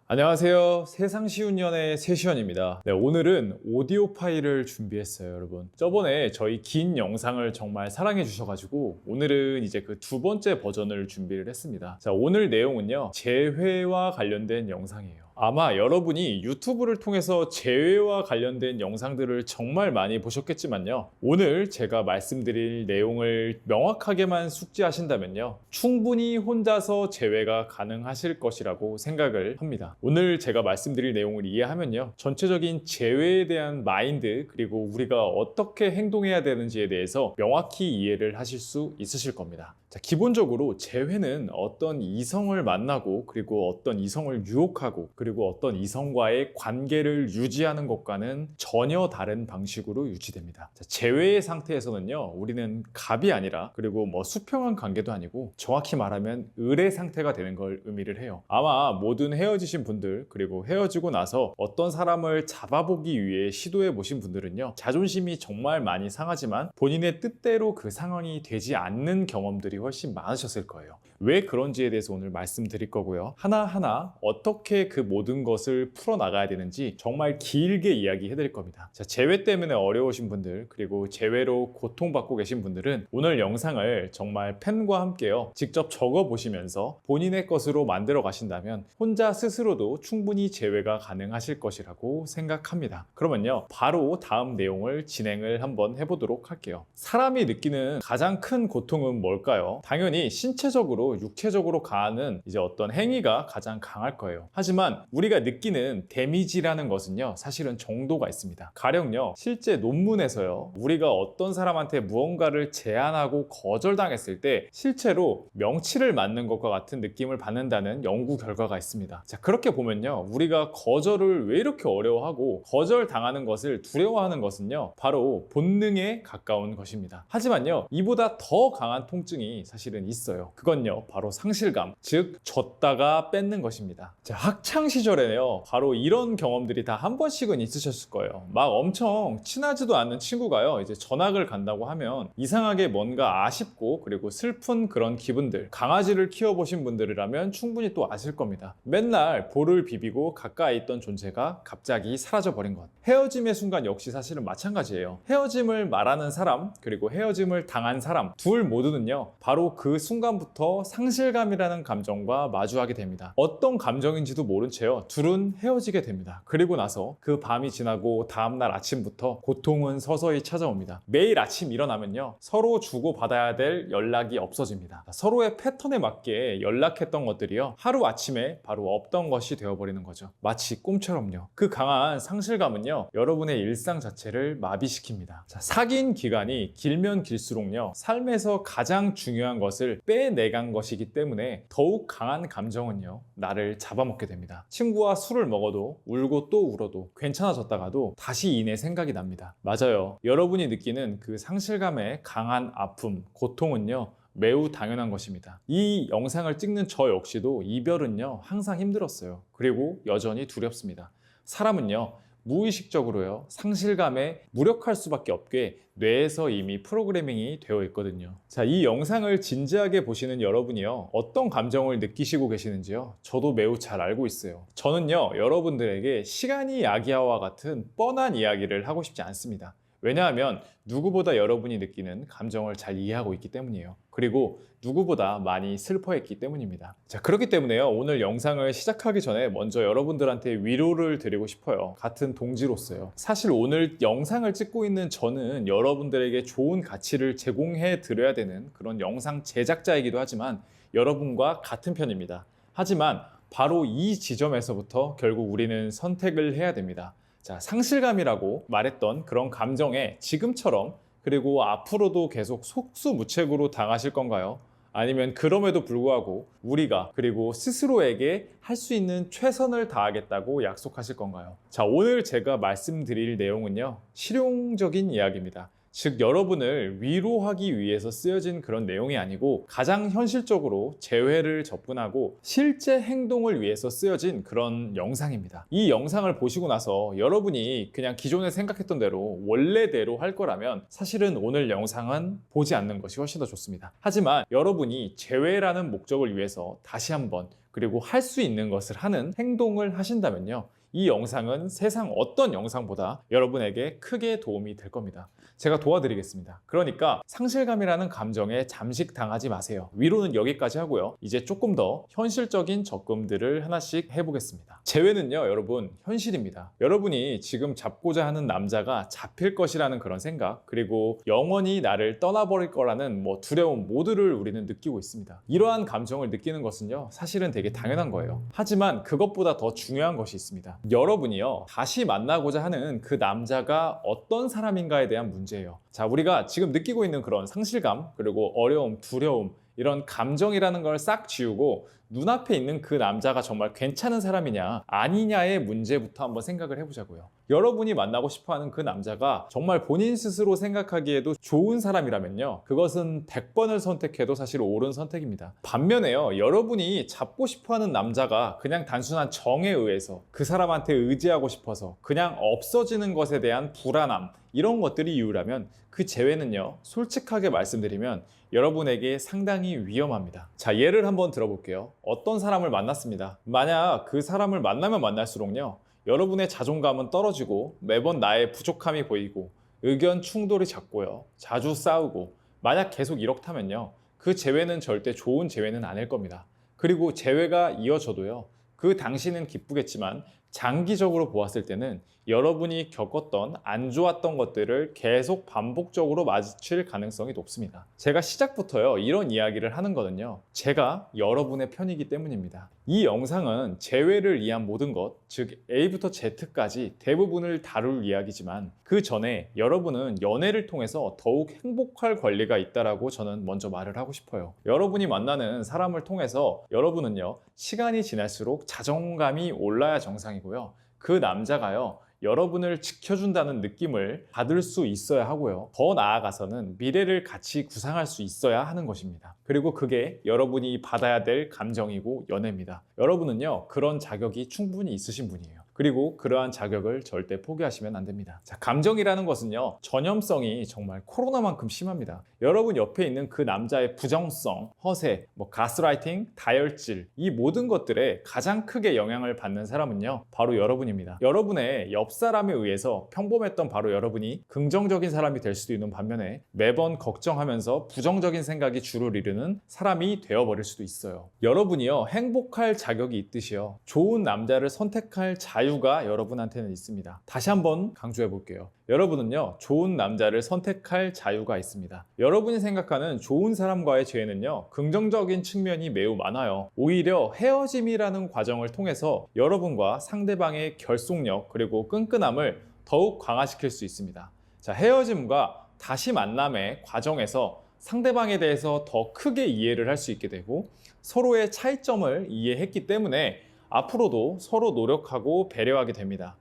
안녕하세요. 세상 쉬운 연애 세시연입니다. 네, 오늘은 오디오 파일을 준비했어요, 여러분. 저번에 저희 긴 영상을 정말 사랑해 주셔가지고 오늘은 이제 그 두 번째 버전을 준비를 했습니다. 자, 오늘 내용은요, 재회와 관련된 영상이에요. 아마 여러분이 유튜브를 통해서 재회와 관련된 영상들을 정말 많이 보셨겠지만요. 오늘 제가 말씀드릴 내용을 명확하게만 숙지하신다면요. 충분히 혼자서 재회가 가능하실 것이라고 생각을 합니다. 오늘 제가 말씀드릴 내용을 이해하면요. 전체적인 재회에 대한 마인드 그리고 우리가 어떻게 행동해야 되는지에 대해서 명확히 이해를 하실 수 있으실 겁니다. 자, 기본적으로 재회는 어떤 이성을 만나고 그리고 어떤 이성을 유혹하고 그리고 어떤 이성과의 관계를 유지하는 것과는 전혀 다른 방식으로 유지됩니다. 자, 재회의 상태에서는요, 우리는 갑이 아니라 그리고 수평한 관계도 아니고 정확히 말하면 을의 상태가 되는 걸 의미를 해요. 아마 모든 헤어지신 분들 그리고 헤어지고 나서 어떤 사람을 잡아보기 위해 시도해 보신 분들은요, 자존심이 정말 많이 상하지만 본인의 뜻대로 그 상황이 되지 않는 경험들이 훨씬 많으셨을 거예요. 왜 그런지에 대해서 오늘 말씀드릴 거고요. 하나하나 어떻게 그 모든 것을 풀어나가야 되는지 정말 길게 이야기해 드릴 겁니다. 자, 재회 때문에 어려우신 분들 그리고 재회로 고통받고 계신 분들은 오늘 영상을 정말 펜과 함께요, 직접 적어 보시면서 본인의 것으로 만들어 가신다면 혼자 스스로도 충분히 재회가 가능하실 것이라고 생각합니다. 그러면요, 바로 다음 내용을 진행을 한번 해보도록 할게요. 사람이 느끼는 가장 큰 고통은 뭘까요? 당연히 신체적으로 육체적으로 가하는 이제 어떤 행위가 가장 강할 거예요. 하지만 우리가 느끼는 데미지라는 것은요, 사실은 정도가 있습니다. 가령요, 실제 논문에서요, 우리가 어떤 사람한테 무언가를 제안하고 거절당했을 때 실제로 명치를 맞는 것과 같은 느낌을 받는다는 연구 결과가 있습니다. 자, 그렇게 보면요, 우리가 거절을 왜 이렇게 어려워하고 거절당하는 것을 두려워하는 것은요, 바로 본능에 가까운 것입니다. 하지만요, 이보다 더 강한 통증이 사실은 있어요. 그건요, 바로 상실감, 즉 줬다가 뺏는 것입니다. 자, 학창 시절에요, 바로 이런 경험들이 다 한 번씩은 있으셨을 거예요. 막 엄청 친하지도 않는 친구가요, 이제 전학을 간다고 하면 이상하게 뭔가 아쉽고 그리고 슬픈 그런 기분들, 강아지를 키워보신 분들이라면 충분히 또 아실 겁니다. 맨날 볼을 비비고 가까이 있던 존재가 갑자기 사라져버린 것. 헤어짐의 순간 역시 사실은 마찬가지예요. 헤어짐을 말하는 사람 그리고 헤어짐을 당한 사람 둘 모두는요, 바로 그 순간부터 상실감이라는 감정과 마주하게 됩니다. 어떤 감정인지도 모른 채요, 둘은 헤어지게 됩니다. 그리고 나서 그 밤이 지나고 다음날 아침부터 고통은 서서히 찾아옵니다. 매일 아침 일어나면요, 서로 주고받아야 될 연락이 없어집니다. 서로의 패턴에 맞게 연락했던 것들이요, 하루아침에 바로 없던 것이 되어버리는 거죠. 마치 꿈처럼요. 그 강한 상실감은요, 여러분의 일상 자체를 마비시킵니다. 자, 사귄 기간이 길면 길수록요, 삶에서 가장 중요한 것을 빼내간 것이기 때문에 더욱 강한 감정은요, 나를 잡아먹게 됩니다. 친구와 술을 먹어도 울고 또 울어도 괜찮아졌다가도 다시 이내 생각이 납니다. 맞아요. 여러분이 느끼는 그 상실감의 강한 아픔, 고통은요, 매우 당연한 것입니다. 이 영상을 찍는 저 역시도 이별은요, 항상 힘들었어요. 그리고 여전히 두렵습니다. 사람은요, 무의식적으로요, 상실감에 무력할 수밖에 없게 뇌에서 이미 프로그래밍이 되어 있거든요. 자, 이 영상을 진지하게 보시는 여러분이요, 어떤 감정을 느끼시고 계시는지요? 저도 매우 잘 알고 있어요. 저는요, 여러분들에게 시간이 약이야와 같은 뻔한 이야기를 하고 싶지 않습니다. 왜냐하면 누구보다 여러분이 느끼는 감정을 잘 이해하고 있기 때문이에요. 그리고 누구보다 많이 슬퍼했기 때문입니다. 자, 그렇기 때문에요, 오늘 영상을 시작하기 전에 먼저 여러분들한테 위로를 드리고 싶어요. 같은 동지로서요. 사실 오늘 영상을 찍고 있는 저는 여러분들에게 좋은 가치를 제공해 드려야 되는 그런 영상 제작자이기도 하지만 여러분과 같은 편입니다. 하지만 바로 이 지점에서부터 결국 우리는 선택을 해야 됩니다. 자, 상실감이라고 말했던 그런 감정에 지금처럼 그리고 앞으로도 계속 속수무책으로 당하실 건가요? 아니면 그럼에도 불구하고 우리가 그리고 스스로에게 할 수 있는 최선을 다하겠다고 약속하실 건가요? 자, 오늘 제가 말씀드릴 내용은요, 실용적인 이야기입니다. 즉 여러분을 위로하기 위해서 쓰여진 그런 내용이 아니고 가장 현실적으로 재회를 접근하고 실제 행동을 위해서 쓰여진 그런 영상입니다. 이 영상을 보시고 나서 여러분이 그냥 기존에 생각했던 대로 원래대로 할 거라면 사실은 오늘 영상은 보지 않는 것이 훨씬 더 좋습니다. 하지만 여러분이 재회라는 목적을 위해서 다시 한번 그리고 할 수 있는 것을 하는 행동을 하신다면요, 이 영상은 세상 어떤 영상보다 여러분에게 크게 도움이 될 겁니다. 제가 도와드리겠습니다. 그러니까 상실감이라는 감정에 잠식당하지 마세요. 위로는 여기까지 하고요. 이제 조금 더 현실적인 접근들을 하나씩 해보겠습니다. 재회는요, 여러분, 현실입니다. 여러분이 지금 잡고자 하는 남자가 잡힐 것이라는 그런 생각, 그리고 영원히 나를 떠나버릴 거라는 두려움 모두를 우리는 느끼고 있습니다. 이러한 감정을 느끼는 것은요, 사실은 되게 당연한 거예요. 하지만 그것보다 더 중요한 것이 있습니다. 여러분이요, 다시 만나고자 하는 그 남자가 어떤 사람인가에 대한 문제예요. 자, 우리가 지금 느끼고 있는 그런 상실감, 그리고 어려움, 두려움, 이런 감정이라는 걸 싹 지우고 눈앞에 있는 그 남자가 정말 괜찮은 사람이냐 아니냐의 문제부터 한번 생각을 해보자고요. 여러분이 만나고 싶어하는 그 남자가 정말 본인 스스로 생각하기에도 좋은 사람이라면요, 그것은 100번을 선택해도 사실 옳은 선택입니다. 반면에요, 여러분이 잡고 싶어하는 남자가 그냥 단순한 정에 의해서 그 사람한테 의지하고 싶어서 그냥 없어지는 것에 대한 불안함, 이런 것들이 이유라면 그 재회는요, 솔직하게 말씀드리면 여러분에게 상당히 위험합니다. 자, 예를 한번 들어볼게요. 어떤 사람을 만났습니다. 만약 그 사람을 만나면 만날수록요, 여러분의 자존감은 떨어지고 매번 나의 부족함이 보이고 의견 충돌이 잦고요, 자주 싸우고, 만약 계속 이렇다면요, 그 재회는 절대 좋은 재회는 아닐 겁니다. 그리고 재회가 이어져도요, 그 당시는 기쁘겠지만 장기적으로 보았을 때는 여러분이 겪었던 안 좋았던 것들을 계속 반복적으로 마주칠 가능성이 높습니다. 제가 시작부터요, 이런 이야기를 하는 거는요, 제가 여러분의 편이기 때문입니다. 이 영상은 재회를 위한 모든 것, 즉 A부터 Z까지 대부분을 다룰 이야기지만 그 전에 여러분은 연애를 통해서 더욱 행복할 권리가 있다라고 저는 먼저 말을 하고 싶어요. 여러분이 만나는 사람을 통해서 여러분은요, 시간이 지날수록 자존감이 올라야 정상이고요, 그 남자가요, 여러분을 지켜준다는 느낌을 받을 수 있어야 하고요, 더 나아가서는 미래를 같이 구상할 수 있어야 하는 것입니다. 그리고 그게 여러분이 받아야 될 감정이고 연애입니다. 여러분은요, 그런 자격이 충분히 있으신 분이에요. 그리고 그러한 자격을 절대 포기하시면 안 됩니다. 자, 감정이라는 것은요, 전염성이 정말 코로나만큼 심합니다. 여러분 옆에 있는 그 남자의 부정성, 허세, 가스라이팅, 다혈질, 이 모든 것들에 가장 크게 영향을 받는 사람은요, 바로 여러분입니다. 여러분의 옆 사람에 의해서 평범했던 바로 여러분이 긍정적인 사람이 될 수도 있는 반면에 매번 걱정하면서 부정적인 생각이 주를 이루는 사람이 되어버릴 수도 있어요. 여러분이요, 행복할 자격이 있듯이요, 좋은 남자를 선택할 자유가 여러분한테는 있습니다. 다시 한번 강조해 볼게요. 여러분은요, 좋은 남자를 선택할 자유가 있습니다. 여러분이 생각하는 좋은 사람과의 재회는요, 긍정적인 측면이 매우 많아요. 오히려 헤어짐이라는 과정을 통해서 여러분과 상대방의 결속력 그리고 끈끈함을 더욱 강화시킬 수 있습니다. 자, 헤어짐과 다시 만남의 과정에서 상대방에 대해서 더 크게 이해를 할 수 있게 되고 서로의 차이점을 이해했기 때문에 앞으로도 서로 노력하고 배려하게 됩니다.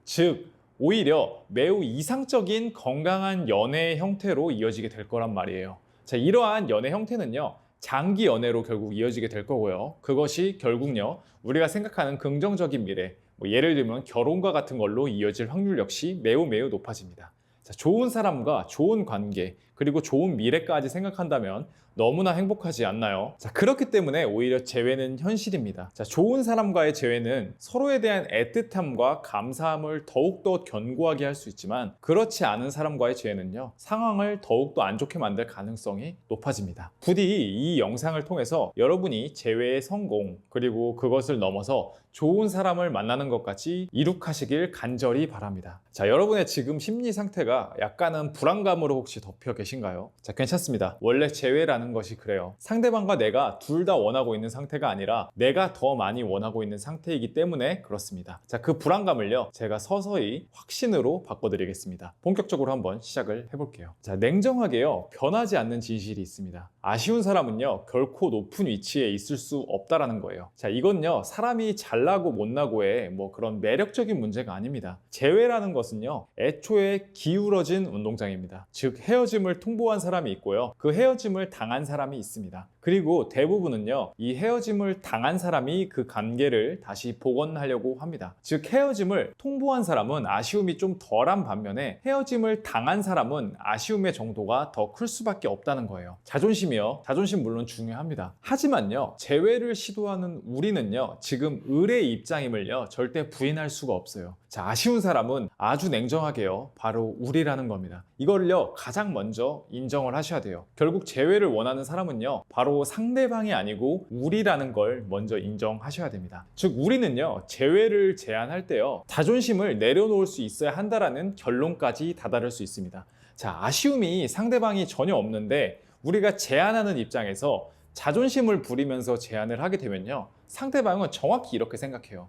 즉, 오히려 매우 이상적인 건강한 연애의 형태로 이어지게 될 거란 말이에요. 자, 이러한 연애 형태는요, 장기 연애로 결국 이어지게 될 거고요, 그것이 결국요, 우리가 생각하는 긍정적인 미래, 예를 들면 결혼과 같은 걸로 이어질 확률 역시 매우 높아집니다. 자, 좋은 사람과 좋은 관계, 그리고 좋은 미래까지 생각한다면 너무나 행복하지 않나요? 자, 그렇기 때문에 오히려 재회는 현실입니다. 자, 좋은 사람과의 재회는 서로에 대한 애틋함과 감사함을 더욱더 견고하게 할 수 있지만 그렇지 않은 사람과의 재회는요, 상황을 더욱더 안 좋게 만들 가능성이 높아집니다. 부디 이 영상을 통해서 여러분이 재회의 성공, 그리고 그것을 넘어서 좋은 사람을 만나는 것까지 이룩하시길 간절히 바랍니다. 자, 여러분의 지금 심리 상태가 약간은 불안감으로 혹시 덮여 계신가요? 자, 괜찮습니다. 원래 재회라는 우리라는 것이 그래요. 상대방과 내가 둘 다 원하고 있는 상태가 아니라 내가 더 많이 원하고 있는 상태이기 때문에 그렇습니다. 자, 그 불안감을요, 제가 서서히 확신으로 바꿔드리겠습니다. 본격적으로 한번 시작을 해볼게요. 자, 냉정하게요, 변하지 않는 진실이 있습니다. 아쉬운 사람은요, 결코 높은 위치에 있을 수 없다라는 거예요. 자, 이건요, 사람이 잘나고 못나고의 뭐 그런 매력적인 문제가 아닙니다. 재회라는 것은요, 애초에 기울어진 운동장입니다. 즉, 헤어짐을 통보한 사람이 있고요, 그 헤어짐을 당한 사람이 있습니다. 그리고 대부분은요, 이 헤어짐을 당한 사람이 그 관계를 다시 복원하려고 합니다. 즉, 헤어짐을 통보한 사람은 아쉬움이 좀 덜한 반면에 헤어짐을 당한 사람은 아쉬움의 정도가 더 클 수밖에 없다는 거예요. 자존심이요, 자존심 물론 중요합니다. 하지만요, 재회를 시도하는 우리는요, 지금 을의 입장임을요, 절대 부인할 수가 없어요. 자, 아쉬운 사람은 아주 냉정하게요, 바로 우리라는 겁니다. 이걸요, 가장 먼저 인정을 하셔야 돼요. 결국 재회를 원하는 사람은요, 바로 상대방이 아니고 우리라는 걸 먼저 인정하셔야 됩니다. 즉, 우리는요, 재회를 제안할 때요, 자존심을 내려놓을 수 있어야 한다라는 결론까지 다다를 수 있습니다. 자, 아쉬움이 상대방이 전혀 없는데 우리가 제안하는 입장에서 자존심을 부리면서 제안을 하게 되면요, 상대방은 정확히 이렇게 생각해요.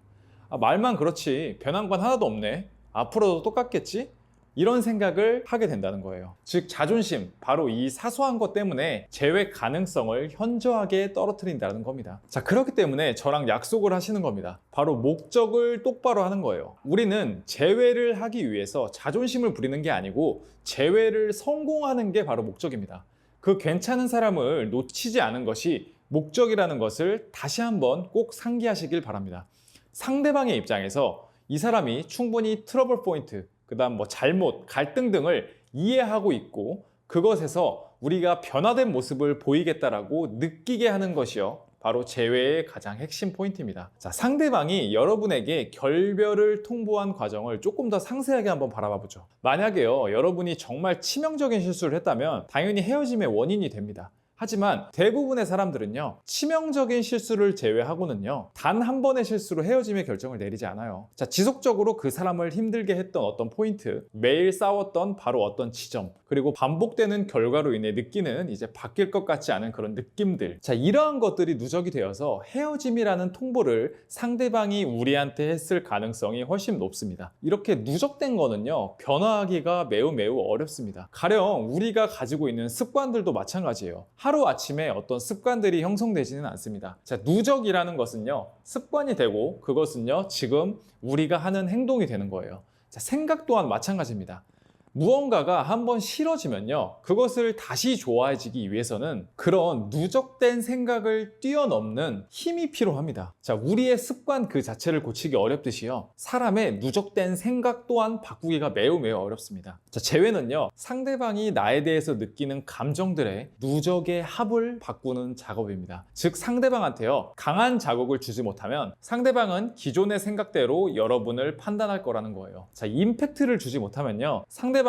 말만 그렇지 변한 건 하나도 없네, 앞으로도 똑같겠지? 이런 생각을 하게 된다는 거예요. 즉, 자존심, 바로 이 사소한 것 때문에 재회 가능성을 현저하게 떨어뜨린다는 겁니다. 자, 그렇기 때문에 저랑 약속을 하시는 겁니다. 바로 목적을 똑바로 하는 거예요. 우리는 재회를 하기 위해서 자존심을 부리는 게 아니고 재회를 성공하는 게 바로 목적입니다. 그 괜찮은 사람을 놓치지 않은 것이 목적이라는 것을 다시 한번 꼭 상기하시길 바랍니다. 상대방의 입장에서 이 사람이 충분히 트러블 포인트, 그 다음 뭐 잘못, 갈등 등을 이해하고 있고 그것에서 우리가 변화된 모습을 보이겠다라고 느끼게 하는 것이요, 바로 재회의 가장 핵심 포인트입니다. 자, 상대방이 여러분에게 결별을 통보한 과정을 조금 더 상세하게 한번 바라봐 보죠. 만약에요, 여러분이 정말 치명적인 실수를 했다면 당연히 헤어짐의 원인이 됩니다. 하지만 대부분의 사람들은요, 치명적인 실수를 제외하고는요, 단 한 번의 실수로 헤어짐의 결정을 내리지 않아요. 자, 지속적으로 그 사람을 힘들게 했던 어떤 포인트, 매일 싸웠던 바로 어떤 지점, 그리고 반복되는 결과로 인해 느끼는 이제 바뀔 것 같지 않은 그런 느낌들, 자, 이러한 것들이 누적이 되어서 헤어짐이라는 통보를 상대방이 우리한테 했을 가능성이 훨씬 높습니다. 이렇게 누적된 거는요, 변화하기가 매우 어렵습니다. 가령 우리가 가지고 있는 습관들도 마찬가지예요. 하루아침에 어떤 습관들이 형성되지는 않습니다. 자, 누적이라는 것은요, 습관이 되고 그것은요, 지금 우리가 하는 행동이 되는 거예요. 자, 생각 또한 마찬가지입니다. 무언가가 한번 싫어지면요, 그것을 다시 좋아지기 위해서는 그런 누적된 생각을 뛰어넘는 힘이 필요합니다. 자, 우리의 습관 그 자체를 고치기 어렵듯이요, 사람의 누적된 생각 또한 바꾸기가 매우 어렵습니다. 자, 재회는요, 상대방이 나에 대해서 느끼는 감정들의 누적의 합을 바꾸는 작업입니다. 즉, 상대방한테요, 강한 자극을 주지 못하면 상대방은 기존의 생각대로 여러분을 판단할 거라는 거예요. 자, 임팩트를 주지 못하면요, 상대방은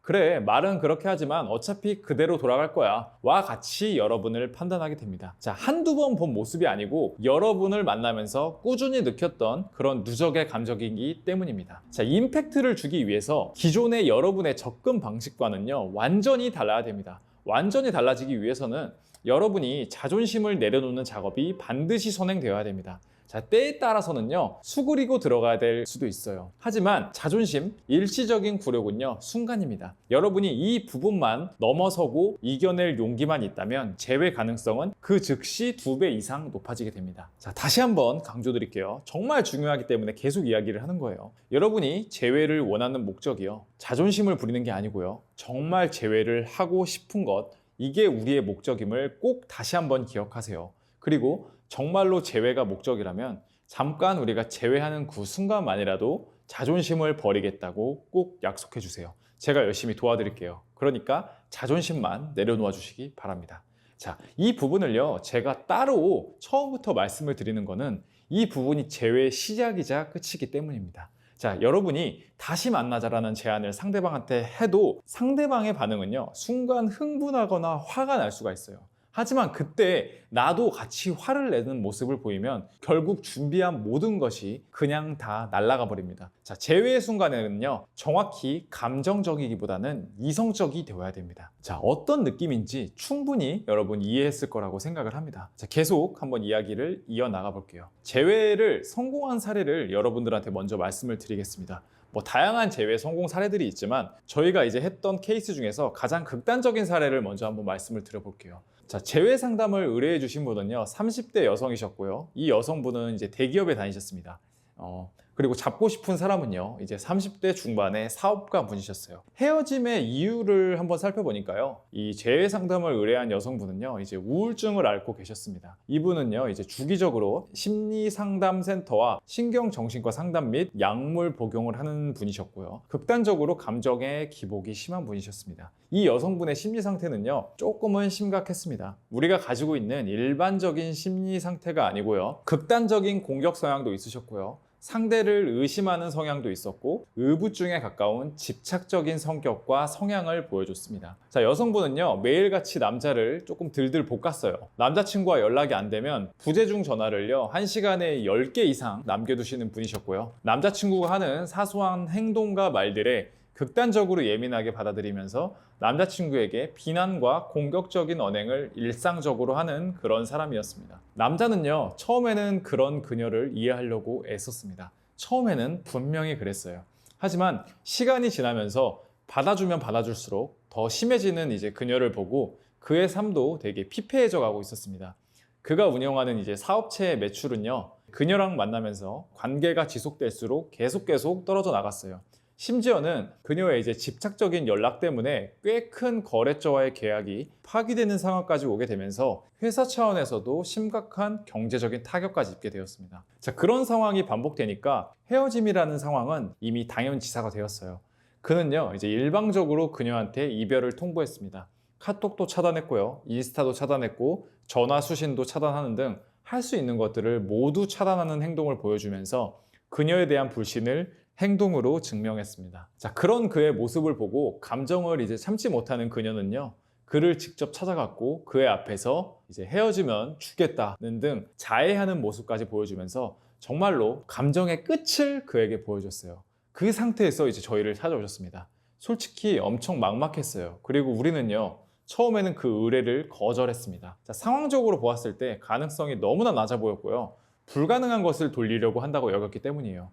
그래, 말은 그렇게 하지만 어차피 그대로 돌아갈 거야 와 같이 여러분을 판단하게 됩니다. 자, 한두 번 본 모습이 아니고 여러분을 만나면서 꾸준히 느꼈던 그런 누적의 감정이기 때문입니다. 자, 임팩트를 주기 위해서 기존의 여러분의 접근 방식과는요, 완전히 달라야 됩니다. 완전히 달라지기 위해서는 여러분이 자존심을 내려놓는 작업이 반드시 선행되어야 됩니다. 자, 때에 따라서는요, 수그리고 들어가야 될 수도 있어요. 하지만 자존심, 일시적인 굴욕은요, 순간입니다. 여러분이 이 부분만 넘어서고 이겨낼 용기만 있다면 재회 가능성은 그 즉시 2배 이상 높아지게 됩니다. 자, 다시 한번 강조드릴게요. 정말 중요하기 때문에 계속 이야기를 하는 거예요. 여러분이 재회를 원하는 목적이요, 자존심을 부리는 게 아니고요, 정말 재회를 하고 싶은 것, 이게 우리의 목적임을 꼭 다시 한번 기억하세요. 그리고 정말로 재회가 목적이라면 잠깐 우리가 재회하는 그 순간만이라도 자존심을 버리겠다고 꼭 약속해 주세요. 제가 열심히 도와드릴게요. 그러니까 자존심만 내려놓아 주시기 바랍니다. 자, 이 부분을요, 제가 따로 처음부터 말씀을 드리는 거는 이 부분이 재회의 시작이자 끝이기 때문입니다. 자, 여러분이 다시 만나자라는 제안을 상대방한테 해도 상대방의 반응은요, 순간 흥분하거나 화가 날 수가 있어요. 하지만 그때 나도 같이 화를 내는 모습을 보이면 결국 준비한 모든 것이 그냥 다 날아가 버립니다. 자, 재회의 순간에는요, 정확히 감정적이기보다는 이성적이 되어야 됩니다. 자, 어떤 느낌인지 충분히 여러분 이해했을 거라고 생각을 합니다. 자, 계속 한번 이야기를 이어나가 볼게요. 재회를 성공한 사례를 여러분들한테 먼저 말씀을 드리겠습니다. 다양한 재회 성공 사례들이 있지만 저희가 이제 했던 케이스 중에서 가장 극단적인 사례를 먼저 한번 말씀을 드려볼게요. 자, 재회 상담을 의뢰해 주신 분은요, 30대 여성이셨고요. 이 여성분은 이제 대기업에 다니셨습니다. 그리고 잡고 싶은 사람은요, 이제 30대 중반의 사업가 분이셨어요. 헤어짐의 이유를 한번 살펴보니까요, 이 재회 상담을 의뢰한 여성분은요, 이제 우울증을 앓고 계셨습니다. 이분은요, 이제 주기적으로 심리상담센터와 신경정신과 상담 및 약물 복용을 하는 분이셨고요. 극단적으로 감정의 기복이 심한 분이셨습니다. 이 여성분의 심리 상태는요, 조금은 심각했습니다. 우리가 가지고 있는 일반적인 심리 상태가 아니고요, 극단적인 공격 성향도 있으셨고요, 상대를 의심하는 성향도 있었고, 의부증에 가까운 집착적인 성격과 성향을 보여줬습니다. 자, 여성분은요, 매일같이 남자를 조금 들들 볶았어요. 남자친구와 연락이 안 되면 부재중 전화를요, 1시간에 10개 이상 남겨두시는 분이셨고요. 남자친구가 하는 사소한 행동과 말들에 극단적으로 예민하게 받아들이면서 남자친구에게 비난과 공격적인 언행을 일상적으로 하는 그런 사람이었습니다. 남자는요, 처음에는 그런 그녀를 이해하려고 애썼습니다. 처음에는 분명히 그랬어요. 하지만 시간이 지나면서 받아주면 받아줄수록 더 심해지는 이제 그녀를 보고 그의 삶도 되게 피폐해져 가고 있었습니다. 그가 운영하는 이제 사업체의 매출은요, 그녀랑 만나면서 관계가 지속될수록 계속 떨어져 나갔어요. 심지어는 그녀의 이제 집착적인 연락 때문에 꽤 큰 거래처와의 계약이 파기되는 상황까지 오게 되면서 회사 차원에서도 심각한 경제적인 타격까지 입게 되었습니다. 자, 그런 상황이 반복되니까 헤어짐이라는 상황은 이미 당연지사가 되었어요. 그는요, 이제 일방적으로 그녀한테 이별을 통보했습니다. 카톡도 차단했고요, 인스타도 차단했고, 전화 수신도 차단하는 등 할 수 있는 것들을 모두 차단하는 행동을 보여주면서 그녀에 대한 불신을 행동으로 증명했습니다. 자, 그런 그의 모습을 보고 감정을 이제 참지 못하는 그녀는요, 그를 직접 찾아갔고 그의 앞에서 이제 헤어지면 죽겠다는 등 자해하는 모습까지 보여주면서 정말로 감정의 끝을 그에게 보여줬어요. 그 상태에서 이제 저희를 찾아오셨습니다. 솔직히 엄청 막막했어요. 그리고 우리는요, 처음에는 그 의뢰를 거절했습니다. 자, 상황적으로 보았을 때 가능성이 너무나 낮아 보였고요, 불가능한 것을 돌리려고 한다고 여겼기 때문이에요.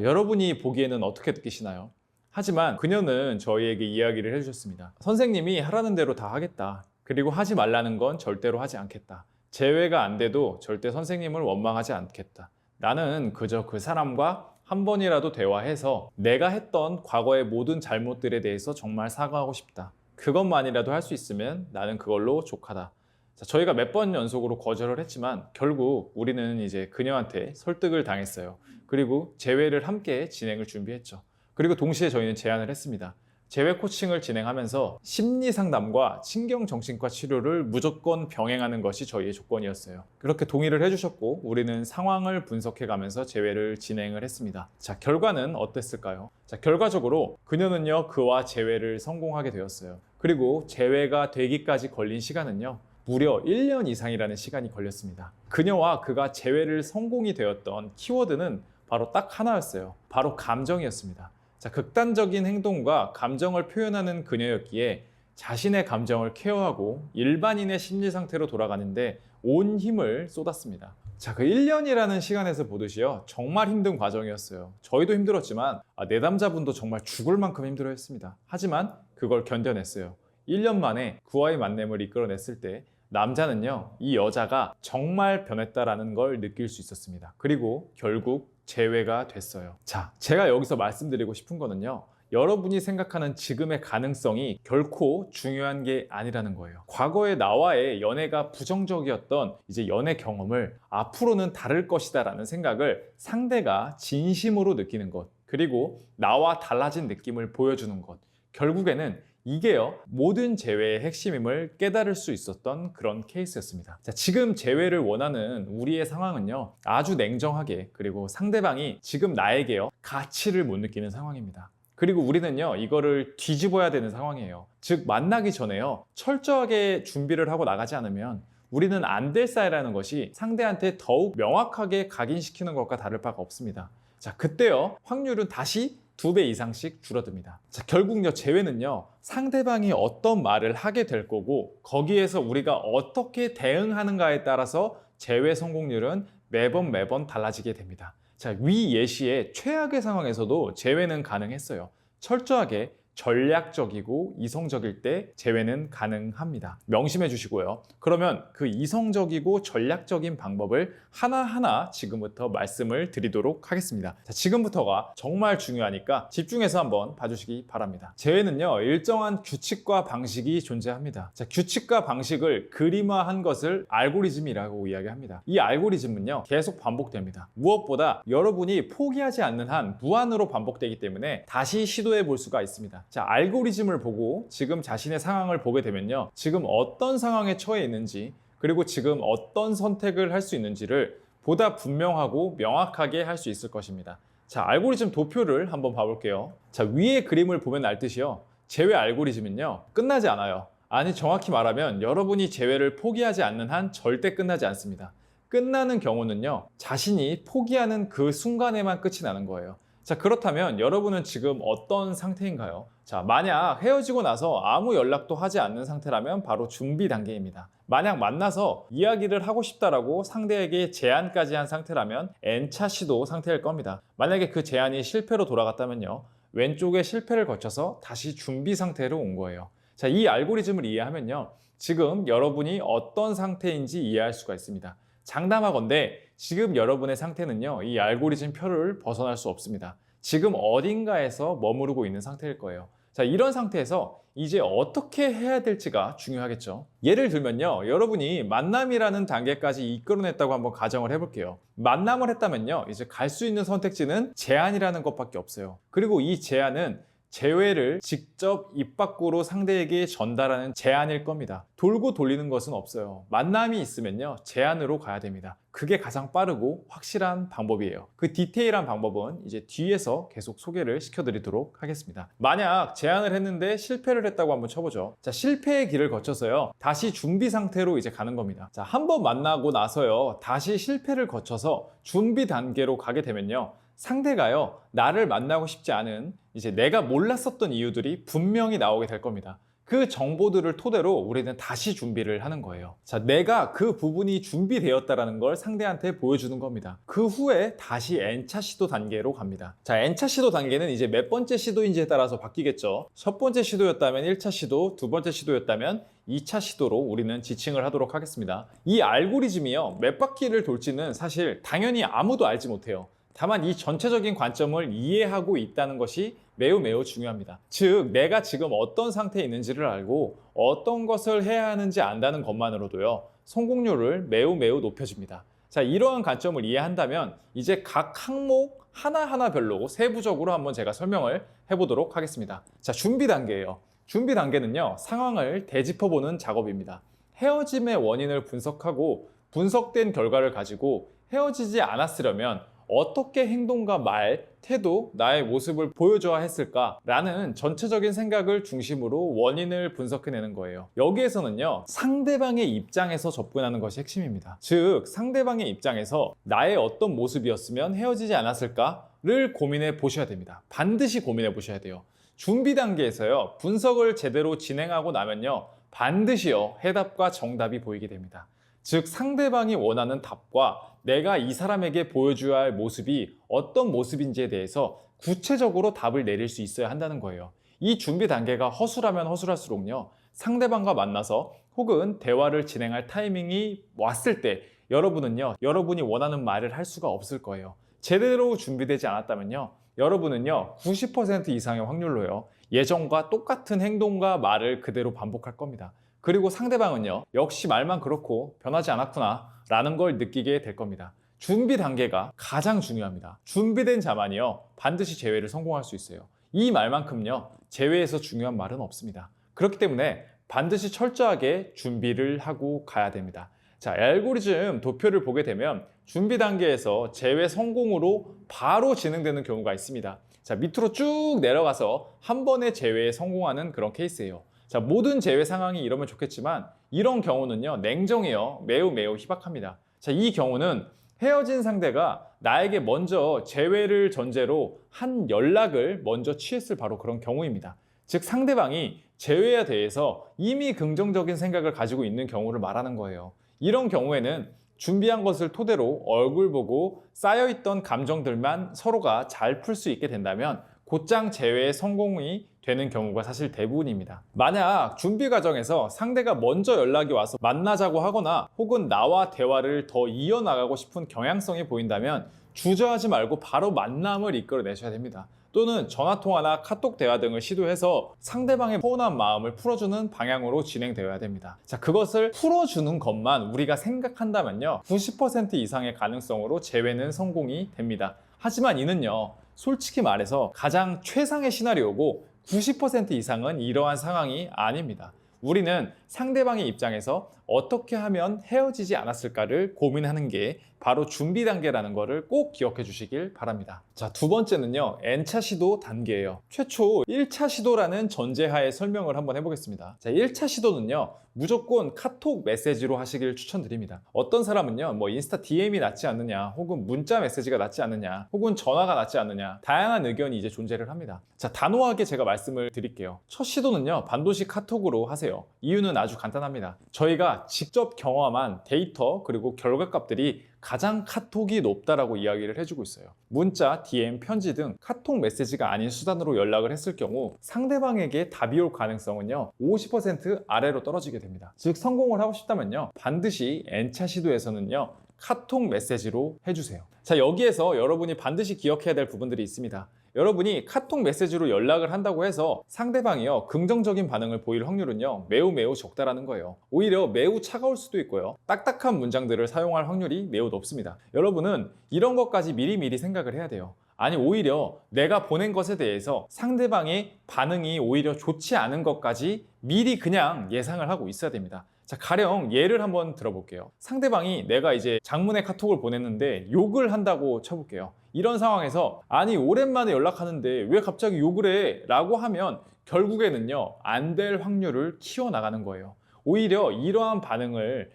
여러분이 보기에는 어떻게 느끼시나요? 하지만 그녀는 저희에게 이야기를 해주셨습니다. 선생님이 하라는 대로 다 하겠다. 그리고 하지 말라는 건 절대로 하지 않겠다. 재회가 안 돼도 절대 선생님을 원망하지 않겠다. 나는 그저 그 사람과 한 번이라도 대화해서 내가 했던 과거의 모든 잘못들에 대해서 정말 사과하고 싶다. 그것만이라도 할 수 있으면 나는 그걸로 족하다. 자, 저희가 몇 번 연속으로 거절을 했지만 결국 우리는 이제 그녀한테 설득을 당했어요. 그리고 재회를 함께 진행을 준비했죠. 그리고 동시에 저희는 제안을 했습니다. 재회 코칭을 진행하면서 심리 상담과 신경정신과 치료를 무조건 병행하는 것이 저희의 조건이었어요. 그렇게 동의를 해주셨고 우리는 상황을 분석해가면서 재회를 진행을 했습니다. 자, 결과는 어땠을까요? 자, 결과적으로 그녀는요, 그와 재회를 성공하게 되었어요. 그리고 재회가 되기까지 걸린 시간은요, 무려 1년 이상이라는 시간이 걸렸습니다. 그녀와 그가 재회를 성공이 되었던 키워드는 바로 딱 하나였어요. 바로 감정이었습니다. 자, 극단적인 행동과 감정을 표현하는 그녀였기에 자신의 감정을 케어하고 일반인의 심리 상태로 돌아가는데 온 힘을 쏟았습니다. 자, 그 1년이라는 시간에서 보듯이요, 정말 힘든 과정이었어요. 저희도 힘들었지만 내담자분도 정말 죽을 만큼 힘들어했습니다. 하지만 그걸 견뎌냈어요. 1년 만에 그와의 만남을 이끌어냈을 때 남자는요, 이 여자가 정말 변했다라는 걸 느낄 수 있었습니다. 그리고 결국 재회가 됐어요. 자, 제가 여기서 말씀드리고 싶은 거는요, 여러분이 생각하는 지금의 가능성이 결코 중요한 게 아니라는 거예요. 과거의 나와의 연애가 부정적이었던 이제 연애 경험을 앞으로는 다를 것이다 라는 생각을 상대가 진심으로 느끼는 것, 그리고 나와 달라진 느낌을 보여주는 것, 결국에는 이게요, 모든 재회의 핵심임을 깨달을 수 있었던 그런 케이스였습니다. 자, 지금 재회를 원하는 우리의 상황은요, 아주 냉정하게, 그리고 상대방이 지금 나에게요, 가치를 못 느끼는 상황입니다. 그리고 우리는요, 이거를 뒤집어야 되는 상황이에요. 즉, 만나기 전에요, 철저하게 준비를 하고 나가지 않으면 우리는 안 될 사이라는 것이 상대한테 더욱 명확하게 각인시키는 것과 다를 바가 없습니다. 자, 그때요, 확률은 다시 2배 이상씩 줄어듭니다. 자, 결국요, 재회는요, 상대방이 어떤 말을 하게 될 거고 거기에서 우리가 어떻게 대응하는가에 따라서 재회 성공률은 매번 달라지게 됩니다. 자, 위 예시의 최악의 상황에서도 재회는 가능했어요. 철저하게 전략적이고 이성적일 때 재회는 가능합니다. 명심해 주시고요. 그러면 그 이성적이고 전략적인 방법을 하나하나 지금부터 말씀을 드리도록 하겠습니다. 자, 지금부터가 정말 중요하니까 집중해서 한번 봐주시기 바랍니다. 재회는요, 일정한 규칙과 방식이 존재합니다. 자, 규칙과 방식을 그림화한 것을 알고리즘이라고 이야기합니다. 이 알고리즘은요, 계속 반복됩니다. 무엇보다 여러분이 포기하지 않는 한 무한으로 반복되기 때문에 다시 시도해 볼 수가 있습니다. 자, 알고리즘을 보고 지금 자신의 상황을 보게 되면요, 지금 어떤 상황에 처해 있는지, 그리고 지금 어떤 선택을 할 수 있는지를 보다 분명하고 명확하게 할 수 있을 것입니다. 자, 알고리즘 도표를 한번 봐볼게요. 자, 위에 그림을 보면 알듯이요, 재회 알고리즘은요, 끝나지 않아요. 아니, 정확히 말하면 여러분이 재회를 포기하지 않는 한 절대 끝나지 않습니다. 끝나는 경우는요, 자신이 포기하는 그 순간에만 끝이 나는 거예요. 자, 그렇다면 여러분은 지금 어떤 상태인가요? 자, 만약 헤어지고 나서 아무 연락도 하지 않는 상태라면 바로 준비 단계입니다. 만약 만나서 이야기를 하고 싶다라고 상대에게 제안까지 한 상태라면 N차 시도 상태일 겁니다. 만약에 그 제안이 실패로 돌아갔다면요, 왼쪽에 실패를 거쳐서 다시 준비 상태로 온 거예요. 자, 이 알고리즘을 이해하면요, 지금 여러분이 어떤 상태인지 이해할 수가 있습니다. 장담하건대 지금 여러분의 상태는요, 이 알고리즘 표를 벗어날 수 없습니다. 지금 어딘가에서 머무르고 있는 상태일 거예요. 자, 이런 상태에서 이제 어떻게 해야 될지가 중요하겠죠. 예를 들면요, 여러분이 만남이라는 단계까지 이끌어냈다고 한번 가정을 해볼게요. 만남을 했다면요, 이제 갈 수 있는 선택지는 제안이라는 것밖에 없어요. 그리고 이 제안은 재회를 직접 입 밖으로 상대에게 전달하는 제안일 겁니다. 돌고 돌리는 것은 없어요. 만남이 있으면요, 제안으로 가야 됩니다. 그게 가장 빠르고 확실한 방법이에요. 그 디테일한 방법은 이제 뒤에서 계속 소개를 시켜드리도록 하겠습니다. 만약 제안을 했는데 실패를 했다고 한번 쳐보죠. 자, 실패의 길을 거쳐서요, 다시 준비 상태로 이제 가는 겁니다. 자, 한번 만나고 나서요, 다시 실패를 거쳐서 준비 단계로 가게 되면요, 상대가요, 나를 만나고 싶지 않은 이제 내가 몰랐었던 이유들이 분명히 나오게 될 겁니다. 그 정보들을 토대로 우리는 다시 준비를 하는 거예요. 자, 내가 그 부분이 준비되었다는 걸 상대한테 보여주는 겁니다. 그 후에 다시 N차 시도 단계로 갑니다. 자, N차 시도 단계는 이제 몇 번째 시도인지에 따라서 바뀌겠죠. 첫 번째 시도였다면 1차 시도, 두 번째 시도였다면 2차 시도로 우리는 지칭을 하도록 하겠습니다. 이 알고리즘이요, 몇 바퀴를 돌지는 사실 당연히 아무도 알지 못해요. 다만 이 전체적인 관점을 이해하고 있다는 것이 매우 중요합니다. 즉, 내가 지금 어떤 상태에 있는지를 알고 어떤 것을 해야 하는지 안다는 것만으로도요, 성공률을 매우 높여줍니다. 자, 이러한 관점을 이해한다면 이제 각 항목 하나하나별로 세부적으로 한번 제가 설명을 해보도록 하겠습니다. 자, 준비 단계예요. 준비 단계는요, 상황을 되짚어보는 작업입니다. 헤어짐의 원인을 분석하고 분석된 결과를 가지고 헤어지지 않았으려면 어떻게 행동과 말, 태도, 나의 모습을 보여줘야 했을까라는 전체적인 생각을 중심으로 원인을 분석해내는 거예요. 여기에서는요, 상대방의 입장에서 접근하는 것이 핵심입니다. 즉, 상대방의 입장에서 나의 어떤 모습이었으면 헤어지지 않았을까를 고민해 보셔야 됩니다. 반드시 고민해 보셔야 돼요. 준비 단계에서요, 분석을 제대로 진행하고 나면요, 반드시요, 해답과 정답이 보이게 됩니다. 즉, 상대방이 원하는 답과 내가 이 사람에게 보여줘야 할 모습이 어떤 모습인지에 대해서 구체적으로 답을 내릴 수 있어야 한다는 거예요. 이 준비 단계가 허술하면 허술할수록요, 상대방과 만나서 혹은 대화를 진행할 타이밍이 왔을 때 여러분은요, 여러분이 원하는 말을 할 수가 없을 거예요. 제대로 준비되지 않았다면요, 여러분은요, 90% 이상의 확률로요, 예전과 똑같은 행동과 말을 그대로 반복할 겁니다. 그리고 상대방은요, 역시 말만 그렇고 변하지 않았구나 라는 걸 느끼게 될 겁니다. 준비 단계가 가장 중요합니다. 준비된 자만이요, 반드시 재회를 성공할 수 있어요. 이 말만큼요, 재회에서 중요한 말은 없습니다. 그렇기 때문에 반드시 철저하게 준비를 하고 가야 됩니다. 자, 알고리즘 도표를 보게 되면 준비 단계에서 재회 성공으로 바로 진행되는 경우가 있습니다. 자, 밑으로 쭉 내려가서 한 번의 재회에 성공하는 그런 케이스예요. 자, 모든 재회 상황이 이러면 좋겠지만 이런 경우는요, 냉정해요. 매우 매우 희박합니다. 자, 이 경우는 헤어진 상대가 나에게 먼저 재회를 전제로 한 연락을 먼저 취했을 바로 그런 경우입니다. 즉 상대방이 재회에 대해서 이미 긍정적인 생각을 가지고 있는 경우를 말하는 거예요. 이런 경우에는 준비한 것을 토대로 얼굴 보고 쌓여있던 감정들만 서로가 잘 풀 수 있게 된다면 곧장 재회에 성공이 되는 경우가 사실 대부분입니다. 만약 준비 과정에서 상대가 먼저 연락이 와서 만나자고 하거나 혹은 나와 대화를 더 이어나가고 싶은 경향성이 보인다면 주저하지 말고 바로 만남을 이끌어내셔야 됩니다. 또는 전화통화나 카톡 대화 등을 시도해서 상대방의 서운한 마음을 풀어주는 방향으로 진행되어야 됩니다. 자, 그것을 풀어주는 것만 우리가 생각한다면요, 90% 이상의 가능성으로 재회는 성공이 됩니다. 하지만 이는요, 솔직히 말해서 가장 최상의 시나리오고 90% 이상은 이러한 상황이 아닙니다. 우리는 상대방의 입장에서 어떻게 하면 헤어지지 않았을까를 고민하는 게 바로 준비 단계라는 것을 꼭 기억해 주시길 바랍니다. 자, 두 번째는요, N차 시도 단계예요. 최초 1차 시도라는 전제하에 설명을 한번 해보겠습니다. 자, 1차 시도는요, 무조건 카톡 메시지로 하시길 추천드립니다. 어떤 사람은요, 뭐 인스타 DM이 낫지 않느냐, 혹은 문자 메시지가 낫지 않느냐, 혹은 전화가 낫지 않느냐, 다양한 의견이 이제 존재를 합니다. 자, 단호하게 제가 말씀을 드릴게요. 첫 시도는요, 반드시 카톡으로 하세요. 이유는 아주 간단합니다. 저희가 직접 경험한 데이터 그리고 결과값들이 가장 카톡이 높다라고 이야기를 해주고 있어요. 문자, DM, 편지 등 카톡 메시지가 아닌 수단으로 연락을 했을 경우 상대방에게 답이 올 가능성은요, 50% 아래로 떨어지게 됩니다. 즉 성공을 하고 싶다면요, 반드시 N차 시도에서는요, 카톡 메시지로 해주세요. 자, 여기에서 여러분이 반드시 기억해야 될 부분들이 있습니다. 여러분이 카톡 메시지로 연락을 한다고 해서 상대방이요, 긍정적인 반응을 보일 확률은요, 매우 매우 적다라는 거예요. 오히려 매우 차가울 수도 있고요, 딱딱한 문장들을 사용할 확률이 매우 높습니다. 여러분은 이런 것까지 미리미리 생각을 해야 돼요. 아니, 오히려 내가 보낸 것에 대해서 상대방의 반응이 오히려 좋지 않은 것까지 미리 그냥 예상을 하고 있어야 됩니다. 자, 가령 예를 한번 들어볼게요. 상대방이 내가 이제 장문의 카톡을 보냈는데 욕을 한다고 쳐볼게요. 이런 상황에서 아니, 오랜만에 연락하는데 왜 갑자기 욕을 해? 라고 하면 결국에는요, 안 될 확률을 키워나가는 거예요. 오히려 이러한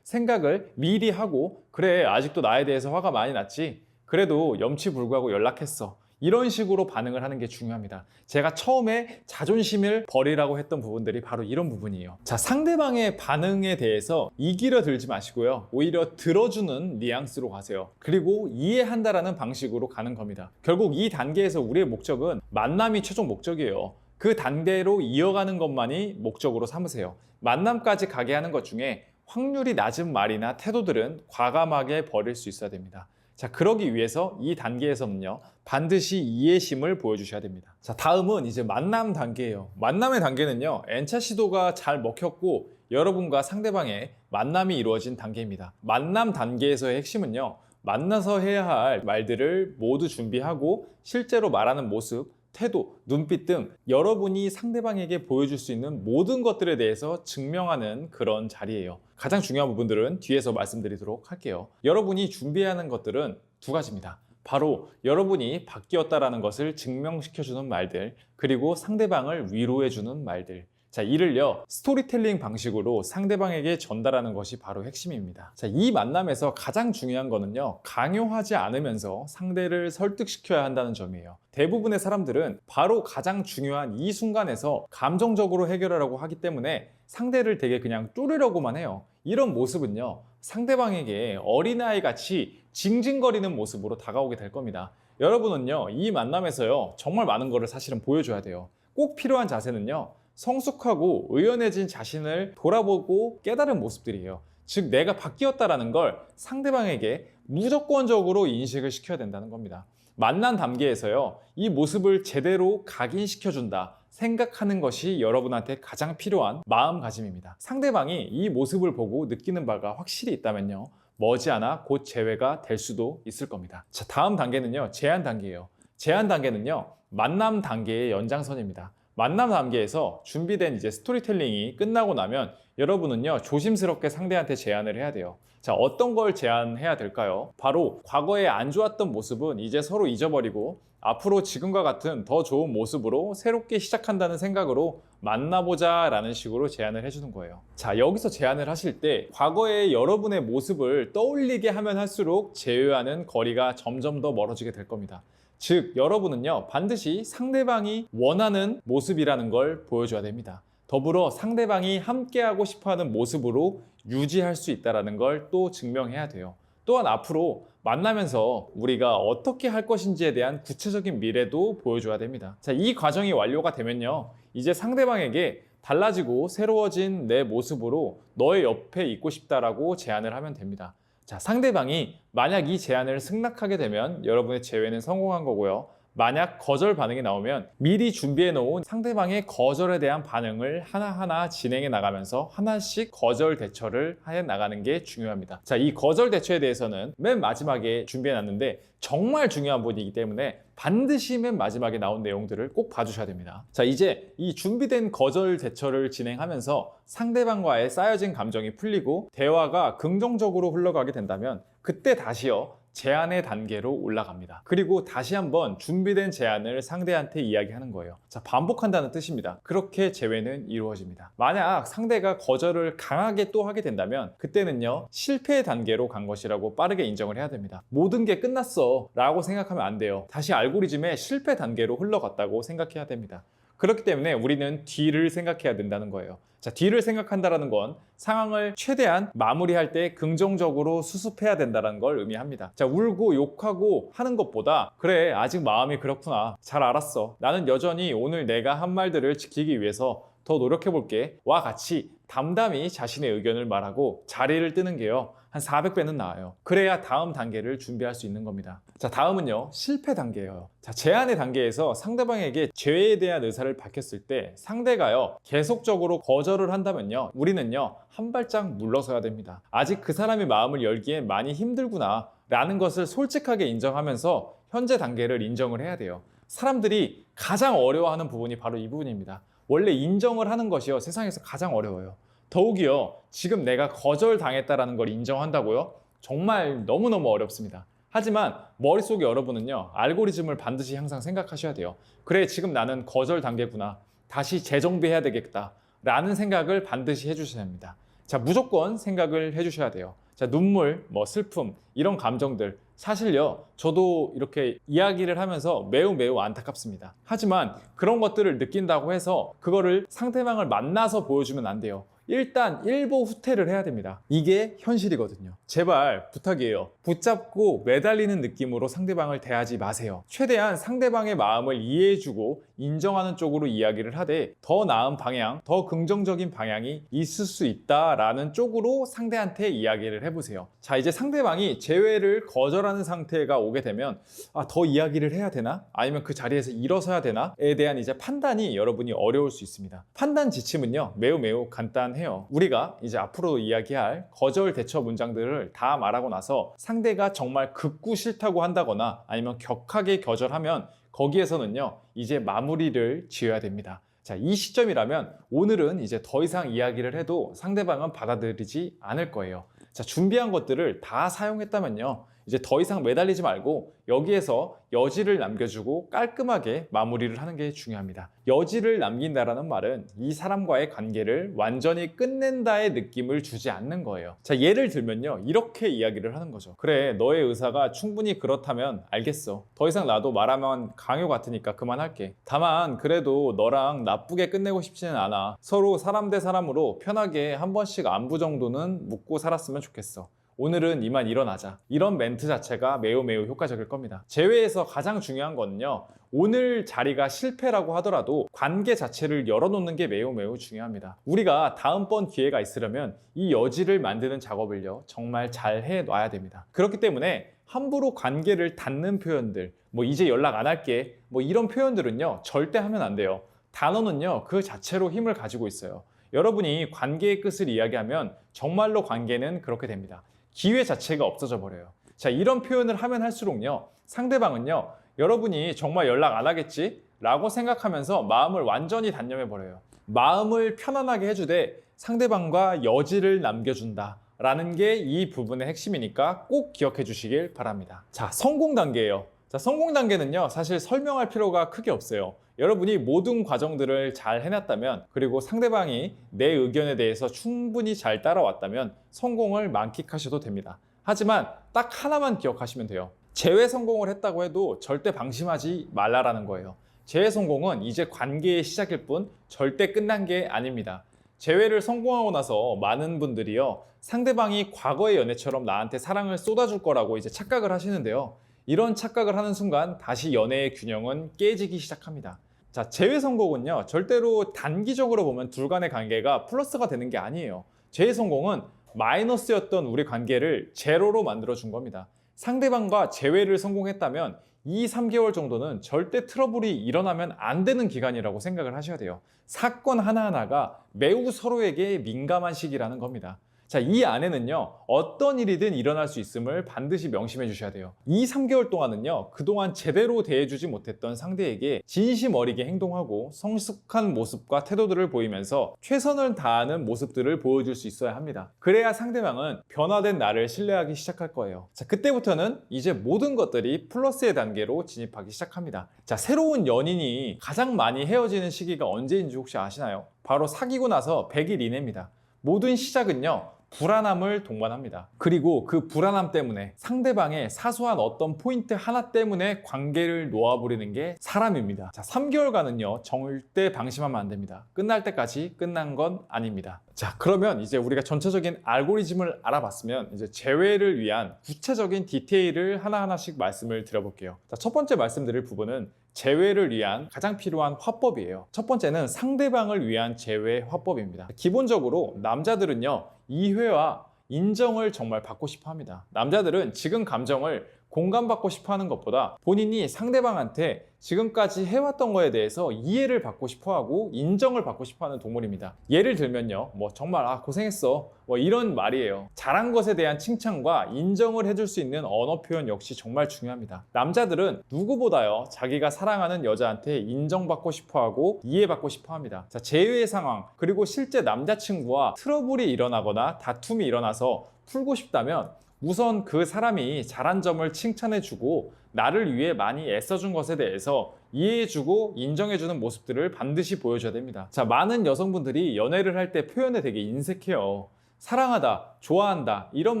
생각을 미리 하고, 그래, 아직도 나에 대해서 화가 많이 났지? 그래도 염치불구하고 연락했어. 이런 식으로 반응을 하는 게 중요합니다. 제가 처음에 자존심을 버리라고 했던 부분들이 바로 이런 부분이에요. 자, 상대방의 반응에 대해서 이기려 들지 마시고요, 오히려 들어주는 뉘앙스로 가세요. 그리고 이해한다라는 방식으로 가는 겁니다. 결국 이 단계에서 우리의 목적은 만남이 최종 목적이에요. 그 단계로 이어가는 것만이 목적으로 삼으세요. 만남까지 가게 하는 것 중에 확률이 낮은 말이나 태도들은 과감하게 버릴 수 있어야 됩니다. 자, 그러기 위해서 이 단계에서는요, 반드시 이해심을 보여주셔야 됩니다. 자, 다음은 이제 만남 단계예요. 만남의 단계는요, N차 시도가 잘 먹혔고 여러분과 상대방의 만남이 이루어진 단계입니다. 만남 단계에서의 핵심은요, 만나서 해야 할 말들을 모두 준비하고 실제로 말하는 모습, 태도, 눈빛 등 여러분이 상대방에게 보여줄 수 있는 모든 것들에 대해서 증명하는 그런 자리예요. 가장 중요한 부분들은 뒤에서 말씀드리도록 할게요. 여러분이 준비해야 하는 것들은 두 가지입니다. 바로 여러분이 바뀌었다라는 것을 증명시켜주는 말들, 그리고 상대방을 위로해주는 말들. 자, 이를요, 스토리텔링 방식으로 상대방에게 전달하는 것이 바로 핵심입니다. 자, 이 만남에서 가장 중요한 거는요, 강요하지 않으면서 상대를 설득시켜야 한다는 점이에요. 대부분의 사람들은 바로 가장 중요한 이 순간에서 감정적으로 해결하려고 하기 때문에 상대를 되게 그냥 뚫으려고만 해요. 이런 모습은요, 상대방에게 어린아이 같이 징징거리는 모습으로 다가오게 될 겁니다. 여러분은요, 이 만남에서요, 정말 많은 거를 사실은 보여줘야 돼요. 꼭 필요한 자세는요, 성숙하고 의연해진 자신을 돌아보고 깨달은 모습들이에요. 즉, 내가 바뀌었다라는 걸 상대방에게 무조건적으로 인식을 시켜야 된다는 겁니다. 만난 단계에서요, 이 모습을 제대로 각인시켜준다 생각하는 것이 여러분한테 가장 필요한 마음가짐입니다. 상대방이 이 모습을 보고 느끼는 바가 확실히 있다면요, 머지않아 곧 재회가 될 수도 있을 겁니다. 자, 다음 단계는요, 제안 단계예요. 제안 단계는요, 만남 단계의 연장선입니다. 만남 단계에서 준비된 이제 스토리텔링이 끝나고 나면 여러분은요, 조심스럽게 상대한테 제안을 해야 돼요. 자, 어떤 걸 제안해야 될까요? 바로 과거에 안 좋았던 모습은 이제 서로 잊어버리고 앞으로 지금과 같은 더 좋은 모습으로 새롭게 시작한다는 생각으로 만나보자 라는 식으로 제안을 해주는 거예요. 자, 여기서 제안을 하실 때 과거의 여러분의 모습을 떠올리게 하면 할수록 제외와는 거리가 점점 더 멀어지게 될 겁니다. 즉, 여러분은요, 반드시 상대방이 원하는 모습이라는 걸 보여줘야 됩니다. 더불어 상대방이 함께하고 싶어하는 모습으로 유지할 수 있다는 걸 또 증명해야 돼요. 또한 앞으로 만나면서 우리가 어떻게 할 것인지에 대한 구체적인 미래도 보여줘야 됩니다. 자, 이 과정이 완료가 되면요, 이제 상대방에게 달라지고 새로워진 내 모습으로 너의 옆에 있고 싶다라고 제안을 하면 됩니다. 자, 상대방이 만약 이 제안을 승낙하게 되면 여러분의 제외는 성공한 거고요. 만약 거절 반응이 나오면 미리 준비해 놓은 상대방의 거절에 대한 반응을 하나하나 진행해 나가면서 하나씩 거절 대처를 해 나가는 게 중요합니다. 자, 이 거절 대처에 대해서는 맨 마지막에 준비해 놨는데 정말 중요한 부분이기 때문에 반드시 맨 마지막에 나온 내용들을 꼭 봐주셔야 됩니다. 자, 이제 이 준비된 거절 대처를 진행하면서 상대방과의 쌓여진 감정이 풀리고 대화가 긍정적으로 흘러가게 된다면 그때 다시요, 제안의 단계로 올라갑니다. 그리고 다시 한번 준비된 제안을 상대한테 이야기하는 거예요. 자, 반복한다는 뜻입니다. 그렇게 재회는 이루어집니다. 만약 상대가 거절을 강하게 또 하게 된다면 그때는요, 실패의 단계로 간 것이라고 빠르게 인정을 해야 됩니다. 모든 게 끝났어 라고 생각하면 안 돼요. 다시 알고리즘의 실패 단계로 흘러갔다고 생각해야 됩니다. 그렇기 때문에 우리는 뒤를 생각해야 된다는 거예요. 자, 뒤를 생각한다는 건 상황을 최대한 마무리할 때 긍정적으로 수습해야 된다는 걸 의미합니다. 자, 울고 욕하고 하는 것보다 그래, 아직 마음이 그렇구나, 잘 알았어, 나는 여전히 오늘 내가 한 말들을 지키기 위해서 더 노력해볼게 와 같이 담담히 자신의 의견을 말하고 자리를 뜨는 게요, 한 400배는 나아요. 그래야 다음 단계를 준비할 수 있는 겁니다. 자, 다음은요, 실패 단계예요. 자, 제안의 단계에서 상대방에게 제외에 대한 의사를 밝혔을 때 상대가요, 계속적으로 거절을 한다면요, 우리는요, 한 발짝 물러서야 됩니다. 아직 그 사람의 마음을 열기엔 많이 힘들구나 라는 것을 솔직하게 인정하면서 현재 단계를 인정을 해야 돼요. 사람들이 가장 어려워하는 부분이 바로 이 부분입니다. 원래 인정을 하는 것이요, 세상에서 가장 어려워요. 더욱이요, 지금 내가 거절당했다는 걸 인정한다고요? 정말 너무너무 어렵습니다. 하지만 머릿속에 여러분은요, 알고리즘을 반드시 항상 생각하셔야 돼요. 그래, 지금 나는 거절 단계구나, 다시 재정비해야 되겠다 라는 생각을 반드시 해주셔야 합니다. 자, 무조건 생각을 해주셔야 돼요. 자, 눈물, 슬픔, 이런 감정들 사실요, 저도 이렇게 이야기를 하면서 매우 안타깝습니다. 하지만 그런 것들을 느낀다고 해서 그거를 상대방을 만나서 보여주면 안 돼요. 일단 일보 후퇴를 해야 됩니다. 이게 현실이거든요. 제발 부탁이에요. 붙잡고 매달리는 느낌으로 상대방을 대하지 마세요. 최대한 상대방의 마음을 이해해주고 인정하는 쪽으로 이야기를 하되 더 나은 방향, 더 긍정적인 방향이 있을 수 있다라는 쪽으로 상대한테 이야기를 해보세요. 자, 이제 상대방이 제외를 거절하는 상태가 오게 되면 더 이야기를 해야 되나? 아니면 그 자리에서 일어서야 되나?에 대한 이제 판단이 여러분이 어려울 수 있습니다. 판단 지침은요, 매우 간단해요. 우리가 이제 앞으로 이야기할 거절 대처 문장들을 다 말하고 나서 상대가 정말 극구 싫다고 한다거나 아니면 격하게 거절하면 거기에서는요, 이제 마무리를 지어야 됩니다. 자, 이 시점이라면 오늘은 이제 더 이상 이야기를 해도 상대방은 받아들이지 않을 거예요. 자, 준비한 것들을 다 사용했다면요, 이제 더 이상 매달리지 말고 여기에서 여지를 남겨주고 깔끔하게 마무리를 하는 게 중요합니다. 여지를 남긴다라는 말은 이 사람과의 관계를 완전히 끝낸다의 느낌을 주지 않는 거예요. 자, 예를 들면요, 이렇게 이야기를 하는 거죠. 그래, 너의 의사가 충분히 그렇다면 알겠어. 더 이상 나도 말하면 강요 같으니까 그만할게. 다만 그래도 너랑 나쁘게 끝내고 싶지는 않아. 서로 사람 대 사람으로 편하게 한 번씩 안부 정도는 묻고 살았으면 좋겠어. 오늘은 이만 일어나자. 이런 멘트 자체가 매우 효과적일 겁니다. 제외에서 가장 중요한 거는요, 오늘 자리가 실패라고 하더라도 관계 자체를 열어놓는 게 매우 중요합니다. 우리가 다음번 기회가 있으려면 이 여지를 만드는 작업을요, 정말 잘 해놔야 됩니다. 그렇기 때문에 함부로 관계를 닫는 표현들, 이제 연락 안 할게, 이런 표현들은요, 절대 하면 안 돼요. 단어는요, 그 자체로 힘을 가지고 있어요. 여러분이 관계의 끝을 이야기하면 정말로 관계는 그렇게 됩니다. 기회 자체가 없어져 버려요. 자, 이런 표현을 하면 할수록요, 상대방은요, 여러분이 정말 연락 안 하겠지? 라고 생각하면서 마음을 완전히 단념해 버려요. 마음을 편안하게 해주되 상대방과 여지를 남겨준다 라는 게 이 부분의 핵심이니까 꼭 기억해 주시길 바랍니다. 자, 성공 단계예요. 자, 성공 단계는요, 사실 설명할 필요가 크게 없어요. 여러분이 모든 과정들을 잘 해놨다면, 그리고 상대방이 내 의견에 대해서 충분히 잘 따라왔다면 성공을 만끽하셔도 됩니다. 하지만 딱 하나만 기억하시면 돼요. 재회 성공을 했다고 해도 절대 방심하지 말라라는 거예요. 재회 성공은 이제 관계의 시작일 뿐 절대 끝난 게 아닙니다. 재회를 성공하고 나서 많은 분들이요, 상대방이 과거의 연애처럼 나한테 사랑을 쏟아줄 거라고 이제 착각을 하시는데요. 이런 착각을 하는 순간 다시 연애의 균형은 깨지기 시작합니다. 자, 재회 성공은요, 절대로 단기적으로 보면 둘 간의 관계가 플러스가 되는 게 아니에요. 재회 성공은 마이너스였던 우리 관계를 제로로 만들어준 겁니다. 상대방과 재회를 성공했다면 2, 3개월 정도는 절대 트러블이 일어나면 안 되는 기간이라고 생각을 하셔야 돼요. 사건 하나하나가 매우 서로에게 민감한 시기라는 겁니다. 자, 이 안에는요, 어떤 일이든 일어날 수 있음을 반드시 명심해 주셔야 돼요. 2, 3개월 동안은요, 그동안 제대로 대해주지 못했던 상대에게 진심 어리게 행동하고 성숙한 모습과 태도들을 보이면서 최선을 다하는 모습들을 보여줄 수 있어야 합니다. 그래야 상대방은 변화된 나를 신뢰하기 시작할 거예요. 자, 그때부터는 이제 모든 것들이 플러스의 단계로 진입하기 시작합니다. 자, 새로운 연인이 가장 많이 헤어지는 시기가 언제인지 혹시 아시나요? 바로 사귀고 나서 100일 이내입니다. 모든 시작은요, 불안함을 동반합니다. 그리고 그 불안함 때문에 상대방의 사소한 어떤 포인트 하나 때문에 관계를 놓아버리는 게 사람입니다. 자, 3개월간은요, 절대 방심하면 안 됩니다. 끝날 때까지 끝난 건 아닙니다. 자, 그러면 이제 우리가 전체적인 알고리즘을 알아봤으면 이제 재회를 위한 구체적인 디테일을 하나하나씩 말씀을 드려볼게요. 자, 첫 번째 말씀드릴 부분은 재회를 위한 가장 필요한 화법이에요. 첫 번째는 상대방을 위한 재회 화법입니다. 기본적으로 남자들은요, 이해와 인정을 정말 받고 싶어 합니다. 남자들은 지금 감정을 공감받고 싶어 하는 것보다 본인이 상대방한테 지금까지 해왔던 거에 대해서 이해를 받고 싶어 하고 인정을 받고 싶어 하는 동물입니다. 예를 들면요, 정말 고생했어, 이런 말이에요. 잘한 것에 대한 칭찬과 인정을 해줄 수 있는 언어 표현 역시 정말 중요합니다. 남자들은 누구보다요, 자기가 사랑하는 여자한테 인정받고 싶어 하고 이해받고 싶어 합니다. 자, 재회의 상황, 그리고 실제 남자친구와 트러블이 일어나거나 다툼이 일어나서 풀고 싶다면 우선 그 사람이 잘한 점을 칭찬해주고 나를 위해 많이 애써준 것에 대해서 이해해주고 인정해주는 모습들을 반드시 보여줘야 됩니다. 자, 많은 여성분들이 연애를 할 때 표현에 되게 인색해요. 사랑하다, 좋아한다, 이런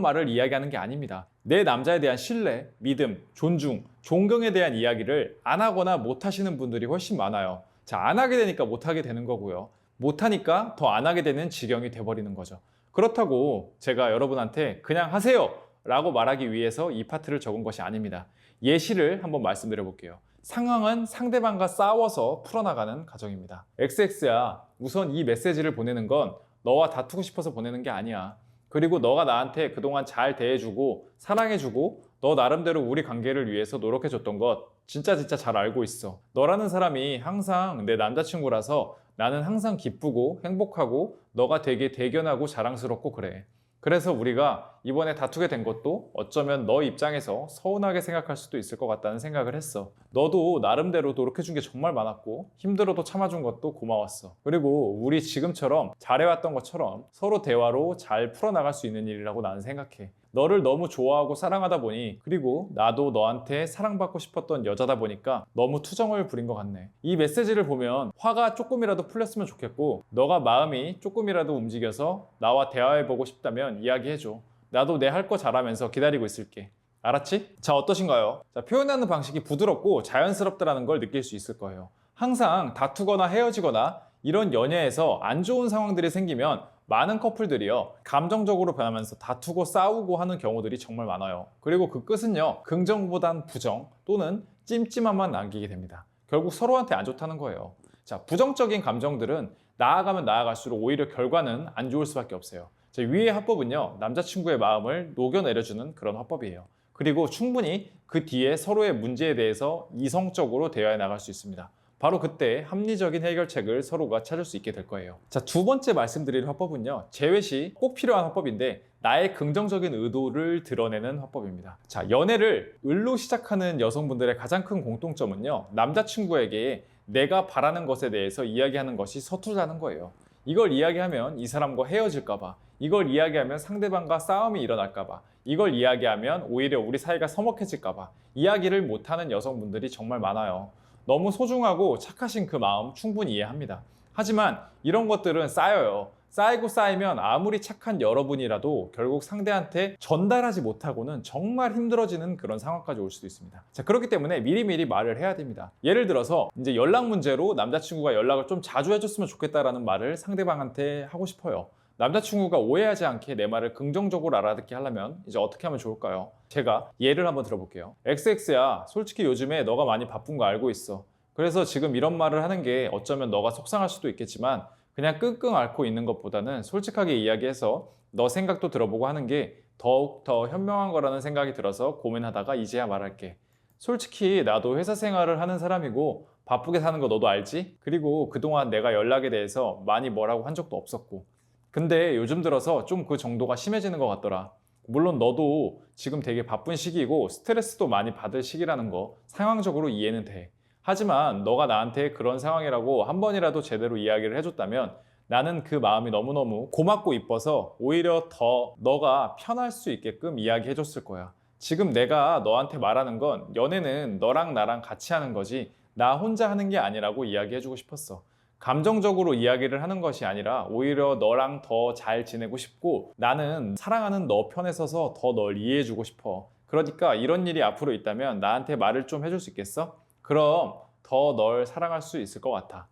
말을 이야기하는 게 아닙니다. 내 남자에 대한 신뢰, 믿음, 존중, 존경에 대한 이야기를 안 하거나 못 하시는 분들이 훨씬 많아요. 자, 안 하게 되니까 못 하게 되는 거고요. 못 하니까 더 안 하게 되는 지경이 돼버리는 거죠. 그렇다고 제가 여러분한테 그냥 하세요 라고 말하기 위해서 이 파트를 적은 것이 아닙니다. 예시를 한번 말씀드려 볼게요. 상황은 상대방과 싸워서 풀어나가는 과정입니다. XX야, 우선 이 메시지를 보내는 건 너와 다투고 싶어서 보내는 게 아니야. 그리고 너가 나한테 그동안 잘 대해주고 사랑해주고 너 나름대로 우리 관계를 위해서 노력해줬던 것 진짜 잘 알고 있어. 너라는 사람이 항상 내 남자친구라서 나는 항상 기쁘고 행복하고 너가 되게 대견하고 자랑스럽고 그래. 그래서 우리가 이번에 다투게 된 것도 어쩌면 너 입장에서 서운하게 생각할 수도 있을 것 같다는 생각을 했어. 너도 나름대로 노력해준 게 정말 많았고 힘들어도 참아준 것도 고마웠어. 그리고 우리 지금처럼 잘해왔던 것처럼 서로 대화로 잘 풀어나갈 수 있는 일이라고 나는 생각해. 너를 너무 좋아하고 사랑하다 보니, 그리고 나도 너한테 사랑받고 싶었던 여자다 보니까 너무 투정을 부린 것 같네. 이 메시지를 보면 화가 조금이라도 풀렸으면 좋겠고 너가 마음이 조금이라도 움직여서 나와 대화해보고 싶다면 이야기해줘. 나도 내 할 거 잘하면서 기다리고 있을게. 알았지? 자, 어떠신가요? 자, 표현하는 방식이 부드럽고 자연스럽다는 걸 느낄 수 있을 거예요. 항상 다투거나 헤어지거나 이런 연애에서 안 좋은 상황들이 생기면 많은 커플들이요, 감정적으로 변하면서 다투고 싸우고 하는 경우들이 정말 많아요. 그리고 그 끝은요, 긍정보단 부정 또는 찜찜함만 남기게 됩니다. 결국 서로한테 안 좋다는 거예요. 자, 부정적인 감정들은 나아가면 나아갈수록 오히려 결과는 안 좋을 수밖에 없어요. 자, 위의 화법은요, 남자친구의 마음을 녹여내려주는 그런 화법이에요. 그리고 충분히 그 뒤에 서로의 문제에 대해서 이성적으로 대화해 나갈 수 있습니다. 바로 그때 합리적인 해결책을 서로가 찾을 수 있게 될 거예요. 자, 두 번째 말씀드릴 화법은요, 재회 시 꼭 필요한 화법인데 나의 긍정적인 의도를 드러내는 화법입니다. 자, 연애를 을로 시작하는 여성분들의 가장 큰 공통점은요, 남자친구에게 내가 바라는 것에 대해서 이야기하는 것이 서투르다는 거예요. 이걸 이야기하면 이 사람과 헤어질까봐, 이걸 이야기하면 상대방과 싸움이 일어날까봐, 이걸 이야기하면 오히려 우리 사이가 서먹해질까봐 이야기를 못하는 여성분들이 정말 많아요. 너무 소중하고 착하신 그 마음 충분히 이해합니다. 하지만 이런 것들은 쌓여요. 쌓이고 쌓이면 아무리 착한 여러분이라도 결국 상대한테 전달하지 못하고는 정말 힘들어지는 그런 상황까지 올 수도 있습니다. 자, 그렇기 때문에 미리미리 말을 해야 됩니다. 예를 들어서 이제 연락 문제로 남자친구가 연락을 좀 자주 해줬으면 좋겠다라는 말을 상대방한테 하고 싶어요. 남자친구가 오해하지 않게 내 말을 긍정적으로 알아듣게 하려면 이제 어떻게 하면 좋을까요? 제가 예를 한번 들어볼게요. XX야, 솔직히 요즘에 너가 많이 바쁜 거 알고 있어. 그래서 지금 이런 말을 하는 게 어쩌면 너가 속상할 수도 있겠지만 그냥 끙끙 앓고 있는 것보다는 솔직하게 이야기해서 너 생각도 들어보고 하는 게 더욱 더 현명한 거라는 생각이 들어서 고민하다가 이제야 말할게. 솔직히 나도 회사 생활을 하는 사람이고 바쁘게 사는 거 너도 알지? 그리고 그동안 내가 연락에 대해서 많이 뭐라고 한 적도 없었고 근데 요즘 들어서 좀 그 정도가 심해지는 것 같더라. 물론 너도 지금 되게 바쁜 시기이고 스트레스도 많이 받을 시기라는 거 상황적으로 이해는 돼. 하지만 너가 나한테 그런 상황이라고 한 번이라도 제대로 이야기를 해줬다면 나는 그 마음이 너무너무 고맙고 이뻐서 오히려 더 너가 편할 수 있게끔 이야기해줬을 거야. 지금 내가 너한테 말하는 건 연애는 너랑 나랑 같이 하는 거지 나 혼자 하는 게 아니라고 이야기해주고 싶었어. 감정적으로 이야기를 하는 것이 아니라 오히려 너랑 더 잘 지내고 싶고 나는 사랑하는 너 편에 서서 더 널 이해해주고 싶어. 그러니까 이런 일이 앞으로 있다면 나한테 말을 좀 해줄 수 있겠어? 그럼 더 널 사랑할 수 있을 것 같아.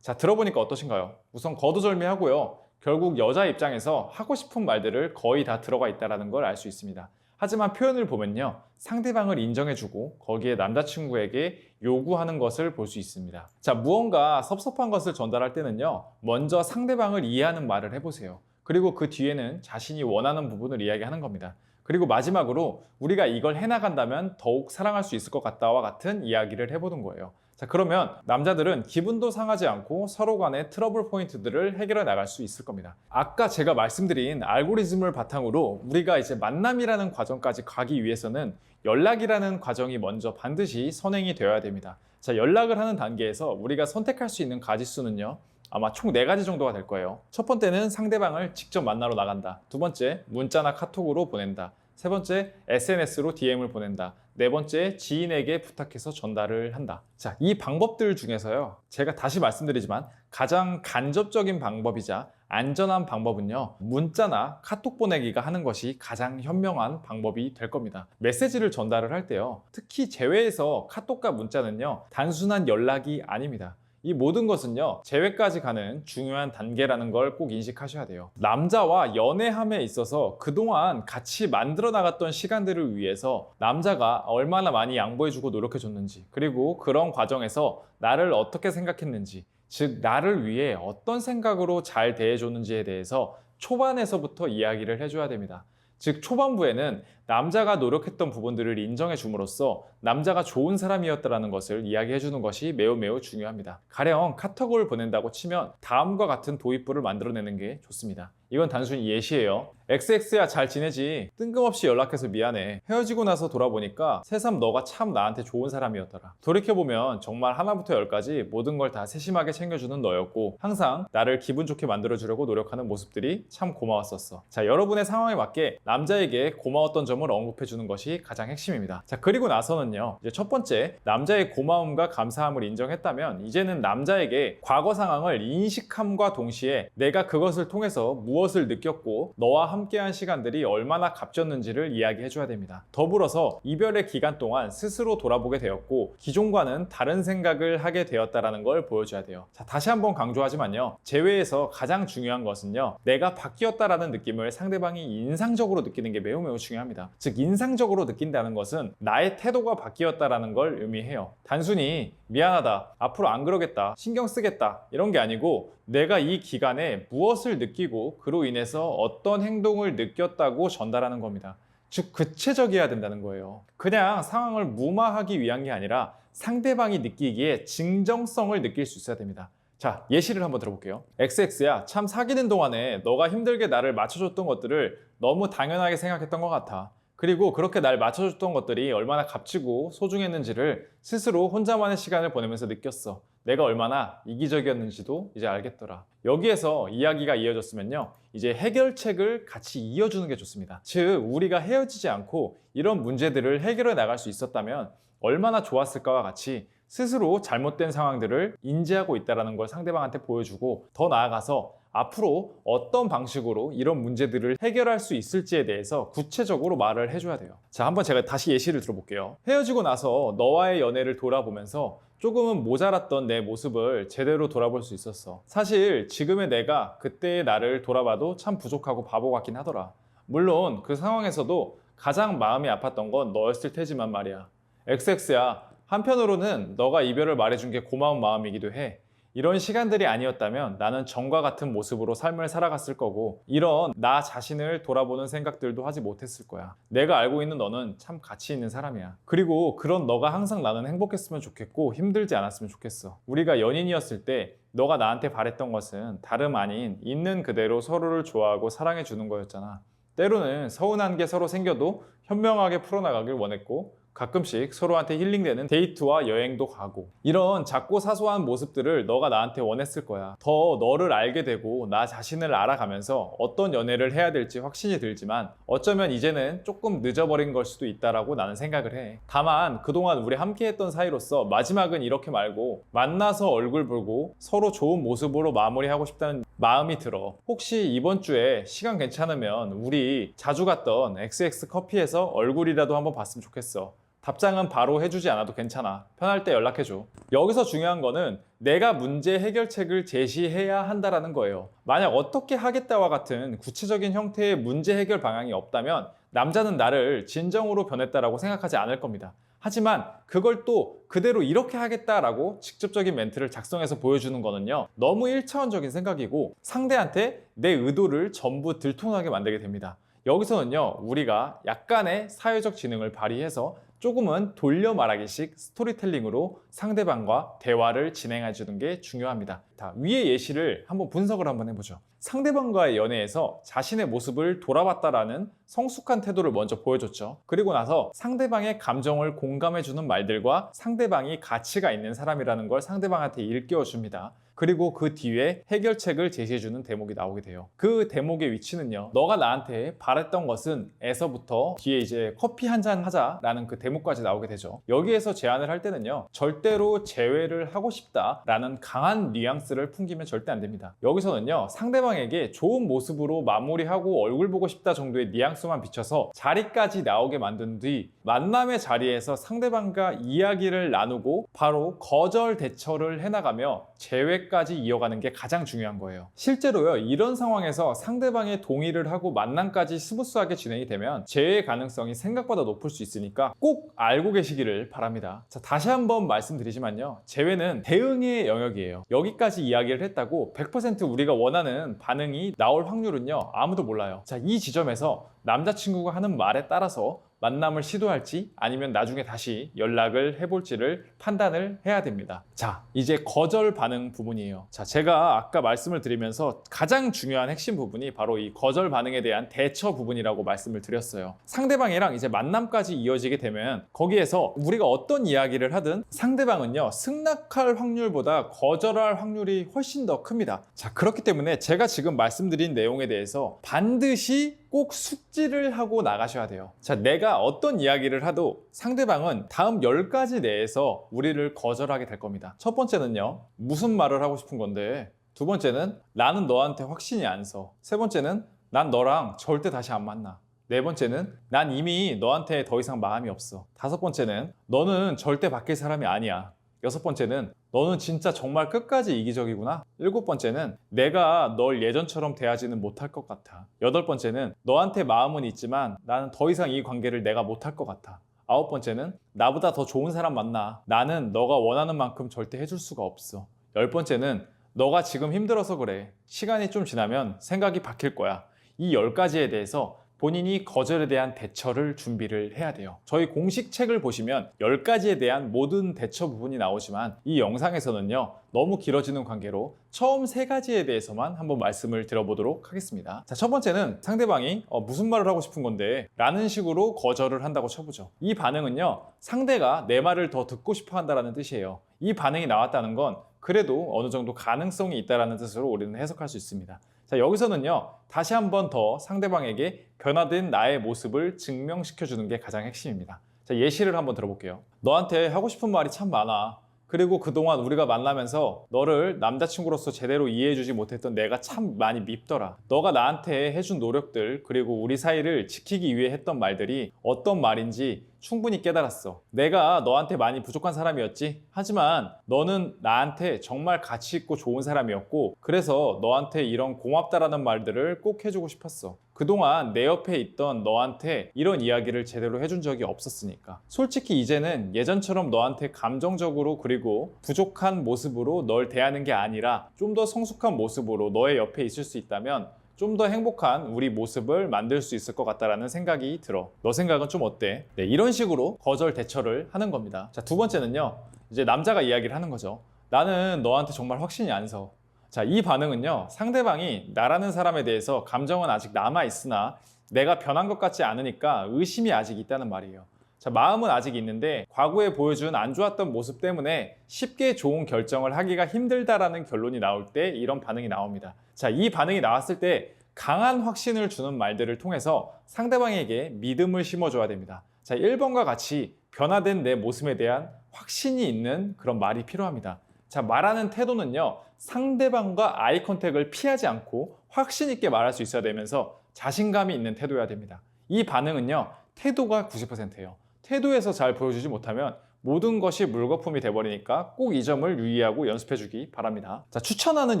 자, 들어보니까 어떠신가요? 우선 거두절미하고요. 결국 여자 입장에서 하고 싶은 말들을 거의 다 들어가 있다는 걸 알 수 있습니다. 하지만 표현을 보면요. 상대방을 인정해주고 거기에 남자친구에게 요구하는 것을 볼 수 있습니다. 자, 무언가 섭섭한 것을 전달할 때는요. 먼저 상대방을 이해하는 말을 해보세요. 그리고 그 뒤에는 자신이 원하는 부분을 이야기하는 겁니다. 그리고 마지막으로 우리가 이걸 해나간다면 더욱 사랑할 수 있을 것 같다와 같은 이야기를 해보는 거예요. 자, 그러면 남자들은 기분도 상하지 않고 서로 간의 트러블 포인트들을 해결해 나갈 수 있을 겁니다. 아까 제가 말씀드린 알고리즘을 바탕으로 우리가 이제 만남이라는 과정까지 가기 위해서는 연락이라는 과정이 먼저 반드시 선행이 되어야 됩니다. 자, 연락을 하는 단계에서 우리가 선택할 수 있는 가지수는요. 아마 총 4가지 정도가 될 거예요. 첫 번째는 상대방을 직접 만나러 나간다. 두 번째, 문자나 카톡으로 보낸다. 세 번째, SNS로 DM을 보낸다. 네 번째, 지인에게 부탁해서 전달을 한다. 자, 이 방법들 중에서요. 제가 다시 말씀드리지만 가장 간접적인 방법이자 안전한 방법은요. 문자나 카톡 보내기가 하는 것이 가장 현명한 방법이 될 겁니다. 메시지를 전달을 할 때요. 특히 제외해서 카톡과 문자는요. 단순한 연락이 아닙니다. 이 모든 것은요, 재회까지 가는 중요한 단계라는 걸 꼭 인식하셔야 돼요. 남자와 연애함에 있어서 그동안 같이 만들어 나갔던 시간들을 위해서 남자가 얼마나 많이 양보해주고 노력해줬는지, 그리고 그런 과정에서 나를 어떻게 생각했는지, 즉 나를 위해 어떤 생각으로 잘 대해줬는지에 대해서 초반에서부터 이야기를 해줘야 됩니다. 즉 초반부에는 남자가 노력했던 부분들을 인정해 줌으로써 남자가 좋은 사람이었다는 것을 이야기해 주는 것이 매우 중요합니다. 가령 카톡을 보낸다고 치면 다음과 같은 도입부를 만들어내는 게 좋습니다. 이건 단순히 예시예요. XX야 잘 지내지? 뜬금없이 연락해서 미안해. 헤어지고 나서 돌아보니까 새삼 너가 참 나한테 좋은 사람이었더라. 돌이켜보면 정말 하나부터 열까지 모든 걸 다 세심하게 챙겨주는 너였고 항상 나를 기분 좋게 만들어주려고 노력하는 모습들이 참 고마웠었어. 자, 여러분의 상황에 맞게 남자에게 고마웠던 점을 언급해주는 것이 가장 핵심입니다. 자, 그리고 나서는요. 이제 첫 번째, 남자의 고마움과 감사함을 인정했다면 이제는 남자에게 과거 상황을 인식함과 동시에 내가 그것을 통해서 무엇을 느꼈고 너와 함께한 시간들이 얼마나 값졌는지를 이야기해줘야 됩니다. 더불어서 이별의 기간 동안 스스로 돌아보게 되었고 기존과는 다른 생각을 하게 되었다는 걸 보여줘야 돼요. 자, 다시 한번 강조하지만요. 재회에서 가장 중요한 것은요. 내가 바뀌었다라는 느낌을 상대방이 인상적으로 느끼는 게 매우 중요합니다. 즉 인상적으로 느낀다는 것은 나의 태도가 바뀌었다라는 걸 의미해요. 단순히 미안하다, 앞으로 안 그러겠다, 신경 쓰겠다 이런 게 아니고 내가 이 기간에 무엇을 느끼고 그로 인해서 어떤 행동을 느꼈다고 전달하는 겁니다. 즉 구체적이어야 된다는 거예요. 그냥 상황을 무마하기 위한 게 아니라 상대방이 느끼기에 진정성을 느낄 수 있어야 됩니다. 자, 예시를 한번 들어볼게요. XX야, 참 사귀는 동안에 너가 힘들게 나를 맞춰줬던 것들을 너무 당연하게 생각했던 것 같아. 그리고 그렇게 날 맞춰줬던 것들이 얼마나 값지고 소중했는지를 스스로 혼자만의 시간을 보내면서 느꼈어. 내가 얼마나 이기적이었는지도 이제 알겠더라. 여기에서 이야기가 이어졌으면요, 이제 해결책을 같이 이어주는 게 좋습니다. 즉, 우리가 헤어지지 않고 이런 문제들을 해결해 나갈 수 있었다면 얼마나 좋았을까와 같이 스스로 잘못된 상황들을 인지하고 있다는 걸 상대방한테 보여주고, 더 나아가서 앞으로 어떤 방식으로 이런 문제들을 해결할 수 있을지에 대해서 구체적으로 말을 해줘야 돼요. 자, 한번 제가 다시 예시를 들어볼게요. 헤어지고 나서 너와의 연애를 돌아보면서 조금은 모자랐던 내 모습을 제대로 돌아볼 수 있었어. 사실 지금의 내가 그때의 나를 돌아봐도 참 부족하고 바보 같긴 하더라. 물론 그 상황에서도 가장 마음이 아팠던 건 너였을 테지만 말이야. XX야, 한편으로는 너가 이별을 말해준 게 고마운 마음이기도 해. 이런 시간들이 아니었다면 나는 전과 같은 모습으로 삶을 살아갔을 거고, 이런 나 자신을 돌아보는 생각들도 하지 못했을 거야. 내가 알고 있는 너는 참 가치 있는 사람이야. 그리고 그런 너가 항상 나는 행복했으면 좋겠고 힘들지 않았으면 좋겠어. 우리가 연인이었을 때 너가 나한테 바랬던 것은 다름 아닌 있는 그대로 서로를 좋아하고 사랑해 주는 거였잖아. 때로는 서운한 게 서로 생겨도 현명하게 풀어나가길 원했고, 가끔씩 서로한테 힐링되는 데이트와 여행도 가고, 이런 작고 사소한 모습들을 너가 나한테 원했을 거야. 더 너를 알게 되고 나 자신을 알아가면서 어떤 연애를 해야 될지 확신이 들지만, 어쩌면 이제는 조금 늦어버린 걸 수도 있다라고 나는 생각을 해. 다만 그동안 우리 함께 했던 사이로서 마지막은 이렇게 말고 만나서 얼굴 보고 서로 좋은 모습으로 마무리하고 싶다는 마음이 들어. 혹시 이번 주에 시간 괜찮으면 우리 자주 갔던 XX 커피에서 얼굴이라도 한번 봤으면 좋겠어. 답장은 바로 해주지 않아도 괜찮아. 편할 때 연락해줘. 여기서 중요한 거는 내가 문제 해결책을 제시해야 한다는 거예요. 만약 어떻게 하겠다와 같은 구체적인 형태의 문제 해결 방향이 없다면 남자는 나를 진정으로 변했다라고 생각하지 않을 겁니다. 하지만 그걸 또 그대로 이렇게 하겠다라고 직접적인 멘트를 작성해서 보여주는 거는요, 너무 1차원적인 생각이고 상대한테 내 의도를 전부 들통나게 만들게 됩니다. 여기서는요, 우리가 약간의 사회적 지능을 발휘해서 조금은 돌려 말하기식 스토리텔링으로 상대방과 대화를 진행해 주는 게 중요합니다. 자, 위의 예시를 한번 분석을 한번 해보죠. 상대방과의 연애에서 자신의 모습을 돌아봤다라는 성숙한 태도를 먼저 보여줬죠. 그리고 나서 상대방의 감정을 공감해주는 말들과 상대방이 가치가 있는 사람이라는 걸 상대방한테 일깨워줍니다. 그리고 그 뒤에 해결책을 제시해주는 대목이 나오게 돼요. 그 대목의 위치는요, 너가 나한테 바랬던 것은 에서부터 뒤에 이제 커피 한 잔 하자라는 그 대목까지 나오게 되죠. 여기에서 제안을 할 때는요, 절대로 재회를 하고 싶다라는 강한 뉘앙스를 풍기면 절대 안 됩니다. 여기서는요, 상대방에게 좋은 모습으로 마무리하고 얼굴 보고 싶다 정도의 뉘앙스만 비춰서 자리까지 나오게 만든 뒤 만남의 자리에서 상대방과 이야기를 나누고 바로 거절 대처를 해나가며 재회까지 이어가는 게 가장 중요한 거예요. 실제로요, 이런 상황에서 상대방의 동의를 하고 만남까지 스무스하게 진행이 되면 재회 가능성이 생각보다 높을 수 있으니까 꼭 알고 계시기를 바랍니다. 자, 다시 한번 말씀드리지만요, 재회는 대응의 영역이에요. 여기까지 이야기를 했다고 100% 우리가 원하는 반응이 나올 확률은요, 아무도 몰라요. 자, 이 지점에서 남자친구가 하는 말에 따라서 만남을 시도할지 아니면 나중에 다시 연락을 해볼지를 판단을 해야 됩니다. 자, 이제 거절 반응 부분이에요. 자, 제가 아까 말씀을 드리면서 가장 중요한 핵심 부분이 바로 이 거절 반응에 대한 대처 부분이라고 말씀을 드렸어요. 상대방이랑 이제 만남까지 이어지게 되면 거기에서 우리가 어떤 이야기를 하든 상대방은요, 승낙할 확률보다 거절할 확률이 훨씬 더 큽니다. 자, 그렇기 때문에 제가 지금 말씀드린 내용에 대해서 반드시 꼭 숙지를 하고 나가셔야 돼요. 자, 내가 어떤 이야기를 하도 상대방은 다음 10가지 내에서 우리를 거절하게 될 겁니다. 첫 번째는요, 무슨 말을 하고 싶은 건데, 두 번째는 나는 너한테 확신이 안 서, 세 번째는 난 너랑 절대 다시 안 만나, 네 번째는 난 이미 너한테 더 이상 마음이 없어, 다섯 번째는 너는 절대 바뀔 사람이 아니야, 여섯 번째는 너는 진짜 정말 끝까지 이기적이구나. 일곱 번째는 내가 널 예전처럼 대하지는 못할 것 같아. 여덟 번째는 너한테 마음은 있지만 나는 더 이상 이 관계를 내가 못할 것 같아. 아홉 번째는 나보다 더 좋은 사람 만나. 나는 너가 원하는 만큼 절대 해줄 수가 없어. 열 번째는 너가 지금 힘들어서 그래. 시간이 좀 지나면 생각이 바뀔 거야. 이 10가지에 대해서 본인이 거절에 대한 대처를 준비를 해야 돼요. 저희 공식 책을 보시면 10가지에 대한 모든 대처 부분이 나오지만 이 영상에서는요, 너무 길어지는 관계로 처음 3가지에 대해서만 한번 말씀을 드려보도록 하겠습니다. 자, 첫 번째는 상대방이 무슨 말을 하고 싶은 건데 라는 식으로 거절을 한다고 쳐보죠. 이 반응은요, 상대가 내 말을 더 듣고 싶어 한다는 뜻이에요. 이 반응이 나왔다는 건 그래도 어느 정도 가능성이 있다는 뜻으로 우리는 해석할 수 있습니다. 자, 여기서는요, 다시 한 번 더 상대방에게 변화된 나의 모습을 증명시켜 주는 게 가장 핵심입니다. 자, 예시를 한번 들어볼게요. 너한테 하고 싶은 말이 참 많아. 그리고 그동안 우리가 만나면서 너를 남자친구로서 제대로 이해해주지 못했던 내가 참 많이 밉더라. 너가 나한테 해준 노력들, 그리고 우리 사이를 지키기 위해 했던 말들이 어떤 말인지 충분히 깨달았어. 내가 너한테 많이 부족한 사람이었지. 하지만 너는 나한테 정말 가치 있고 좋은 사람이었고, 그래서 너한테 이런 고맙다라는 말들을 꼭 해주고 싶었어. 그동안 내 옆에 있던 너한테 이런 이야기를 제대로 해준 적이 없었으니까. 솔직히 이제는 예전처럼 너한테 감정적으로 그리고 부족한 모습으로 널 대하는 게 아니라 좀 더 성숙한 모습으로 너의 옆에 있을 수 있다면 좀 더 행복한 우리 모습을 만들 수 있을 것 같다라는 생각이 들어. 너 생각은 좀 어때? 네, 이런 식으로 거절 대처를 하는 겁니다. 자, 두 번째는요. 이제 남자가 이야기를 하는 거죠. 나는 너한테 정말 확신이 안 서. 자, 이 반응은요, 상대방이 나라는 사람에 대해서 감정은 아직 남아있으나 내가 변한 것 같지 않으니까 의심이 아직 있다는 말이에요. 자, 마음은 아직 있는데 과거에 보여준 안 좋았던 모습 때문에 쉽게 좋은 결정을 하기가 힘들다라는 결론이 나올 때 이런 반응이 나옵니다. 자, 이 반응이 나왔을 때 강한 확신을 주는 말들을 통해서 상대방에게 믿음을 심어줘야 됩니다. 자, 1번과 같이 변화된 내 모습에 대한 확신이 있는 그런 말이 필요합니다. 자, 말하는 태도는요, 상대방과 아이 컨택을 피하지 않고 확신 있게 말할 수 있어야 되면서 자신감이 있는 태도여야 됩니다. 이 반응은요, 태도가 90%예요. 태도에서 잘 보여주지 못하면 모든 것이 물거품이 돼버리니까 꼭 이 점을 유의하고 연습해주기 바랍니다. 자, 추천하는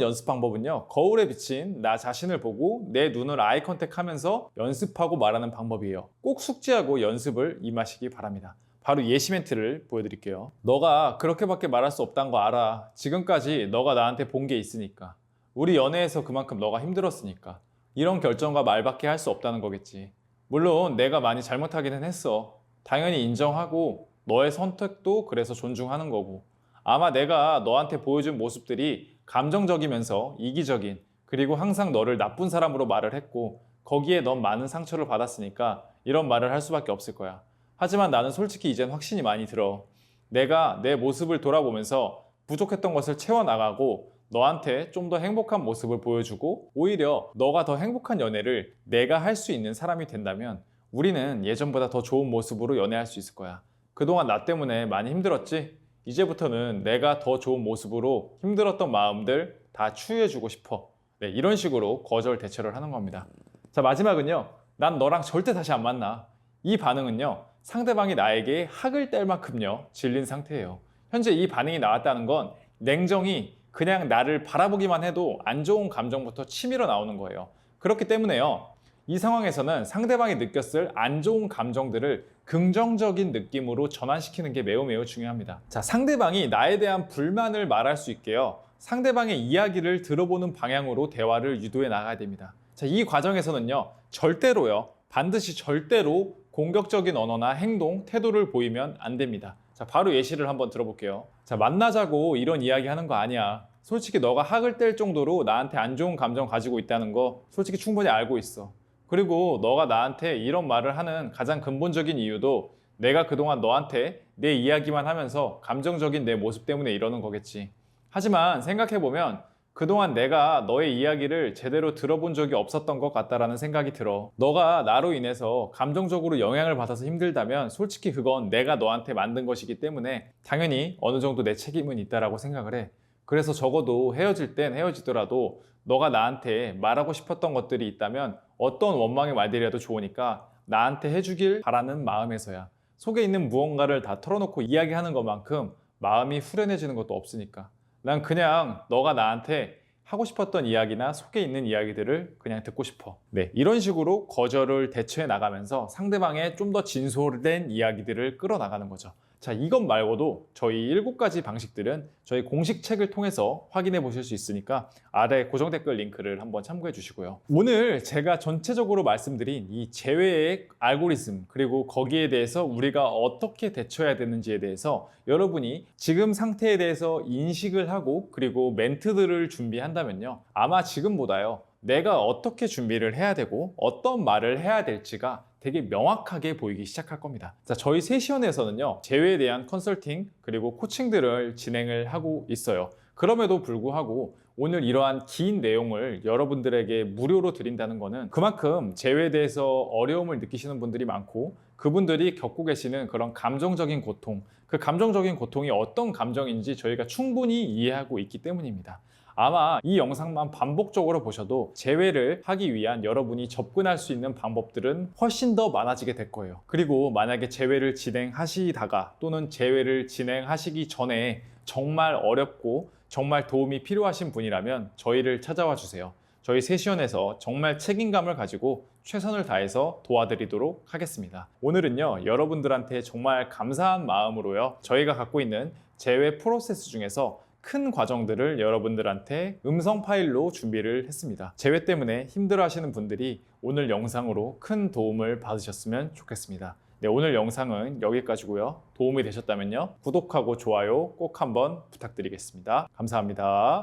연습 방법은요, 거울에 비친 나 자신을 보고 내 눈을 아이 컨택하면서 연습하고 말하는 방법이에요. 꼭 숙지하고 연습을 임하시기 바랍니다. 바로 예시 멘트를 보여드릴게요. 너가 그렇게밖에 말할 수 없다는 거 알아. 지금까지 너가 나한테 본 게 있으니까. 우리 연애에서 그만큼 너가 힘들었으니까. 이런 결정과 말밖에 할 수 없다는 거겠지. 물론 내가 많이 잘못하기는 했어. 당연히 인정하고 너의 선택도 그래서 존중하는 거고. 아마 내가 너한테 보여준 모습들이 감정적이면서 이기적인, 그리고 항상 너를 나쁜 사람으로 말을 했고 거기에 넌 많은 상처를 받았으니까 이런 말을 할 수밖에 없을 거야. 하지만 나는 솔직히 이젠 확신이 많이 들어. 내가 내 모습을 돌아보면서 부족했던 것을 채워나가고 너한테 좀 더 행복한 모습을 보여주고 오히려 너가 더 행복한 연애를 내가 할 수 있는 사람이 된다면 우리는 예전보다 더 좋은 모습으로 연애할 수 있을 거야. 그동안 나 때문에 많이 힘들었지? 이제부터는 내가 더 좋은 모습으로 힘들었던 마음들 다 치유해주고 싶어. 네, 이런 식으로 거절 대처를 하는 겁니다. 자, 마지막은요. 난 너랑 절대 다시 안 만나. 이 반응은요. 상대방이 나에게 학을 뗄 만큼요 질린 상태예요. 현재 이 반응이 나왔다는 건 냉정히 그냥 나를 바라보기만 해도 안 좋은 감정부터 치밀어 나오는 거예요. 그렇기 때문에요, 이 상황에서는 상대방이 느꼈을 안 좋은 감정들을 긍정적인 느낌으로 전환시키는 게 매우 매우 중요합니다. 자, 상대방이 나에 대한 불만을 말할 수 있게요, 상대방의 이야기를 들어보는 방향으로 대화를 유도해 나가야 됩니다. 자, 이 과정에서는요, 절대로요, 반드시 절대로 공격적인 언어나 행동, 태도를 보이면 안 됩니다. 자, 바로 예시를 한번 들어볼게요. 자, 만나자고 이런 이야기 하는 거 아니야. 솔직히 너가 학을 뗄 정도로 나한테 안 좋은 감정 가지고 있다는 거 솔직히 충분히 알고 있어. 그리고 너가 나한테 이런 말을 하는 가장 근본적인 이유도 내가 그동안 너한테 내 이야기만 하면서 감정적인 내 모습 때문에 이러는 거겠지. 하지만 생각해보면 그동안 내가 너의 이야기를 제대로 들어본 적이 없었던 것 같다라는 생각이 들어. 너가 나로 인해서 감정적으로 영향을 받아서 힘들다면 솔직히 그건 내가 너한테 만든 것이기 때문에 당연히 어느 정도 내 책임은 있다라고 생각을 해. 그래서 적어도 헤어질 땐 헤어지더라도 너가 나한테 말하고 싶었던 것들이 있다면 어떤 원망의 말들이라도 좋으니까 나한테 해주길 바라는 마음에서야. 속에 있는 무언가를 다 털어놓고 이야기하는 것만큼 마음이 후련해지는 것도 없으니까. 난 그냥 너가 나한테 하고 싶었던 이야기나 속에 있는 이야기들을 그냥 듣고 싶어. 네, 이런 식으로 거절을 대처해 나가면서 상대방의 좀 더 진솔된 이야기들을 끌어나가는 거죠. 자, 이것 말고도 저희 7가지 방식들은 저희 공식 책을 통해서 확인해 보실 수 있으니까 아래 고정 댓글 링크를 한번 참고해 주시고요. 오늘 제가 전체적으로 말씀드린 이 제외의 알고리즘, 그리고 거기에 대해서 우리가 어떻게 대처해야 되는지에 대해서 여러분이 지금 상태에 대해서 인식을 하고 그리고 멘트들을 준비한다면요, 아마 지금보다요 내가 어떻게 준비를 해야 되고 어떤 말을 해야 될지가 되게 명확하게 보이기 시작할 겁니다. 자, 저희 세시연에서는요, 재회에 대한 컨설팅 그리고 코칭들을 진행을 하고 있어요. 그럼에도 불구하고 오늘 이러한 긴 내용을 여러분들에게 무료로 드린다는 것은 그만큼 재회에 대해서 어려움을 느끼시는 분들이 많고 그분들이 겪고 계시는 그런 감정적인 고통, 그 감정적인 고통이 어떤 감정인지 저희가 충분히 이해하고 있기 때문입니다. 아마 이 영상만 반복적으로 보셔도 재회를 하기 위한 여러분이 접근할 수 있는 방법들은 훨씬 더 많아지게 될 거예요. 그리고 만약에 재회를 진행하시다가 또는 재회를 진행하시기 전에 정말 어렵고 정말 도움이 필요하신 분이라면 저희를 찾아와 주세요. 저희 세시원에서 정말 책임감을 가지고 최선을 다해서 도와드리도록 하겠습니다. 오늘은요, 여러분들한테 정말 감사한 마음으로요, 저희가 갖고 있는 재회 프로세스 중에서 큰 과정들을 여러분들한테 음성 파일로 준비를 했습니다. 재회 때문에 힘들어 하시는 분들이 오늘 영상으로 큰 도움을 받으셨으면 좋겠습니다. 네, 오늘 영상은 여기까지고요. 도움이 되셨다면요, 구독하고 좋아요 꼭 한번 부탁드리겠습니다. 감사합니다.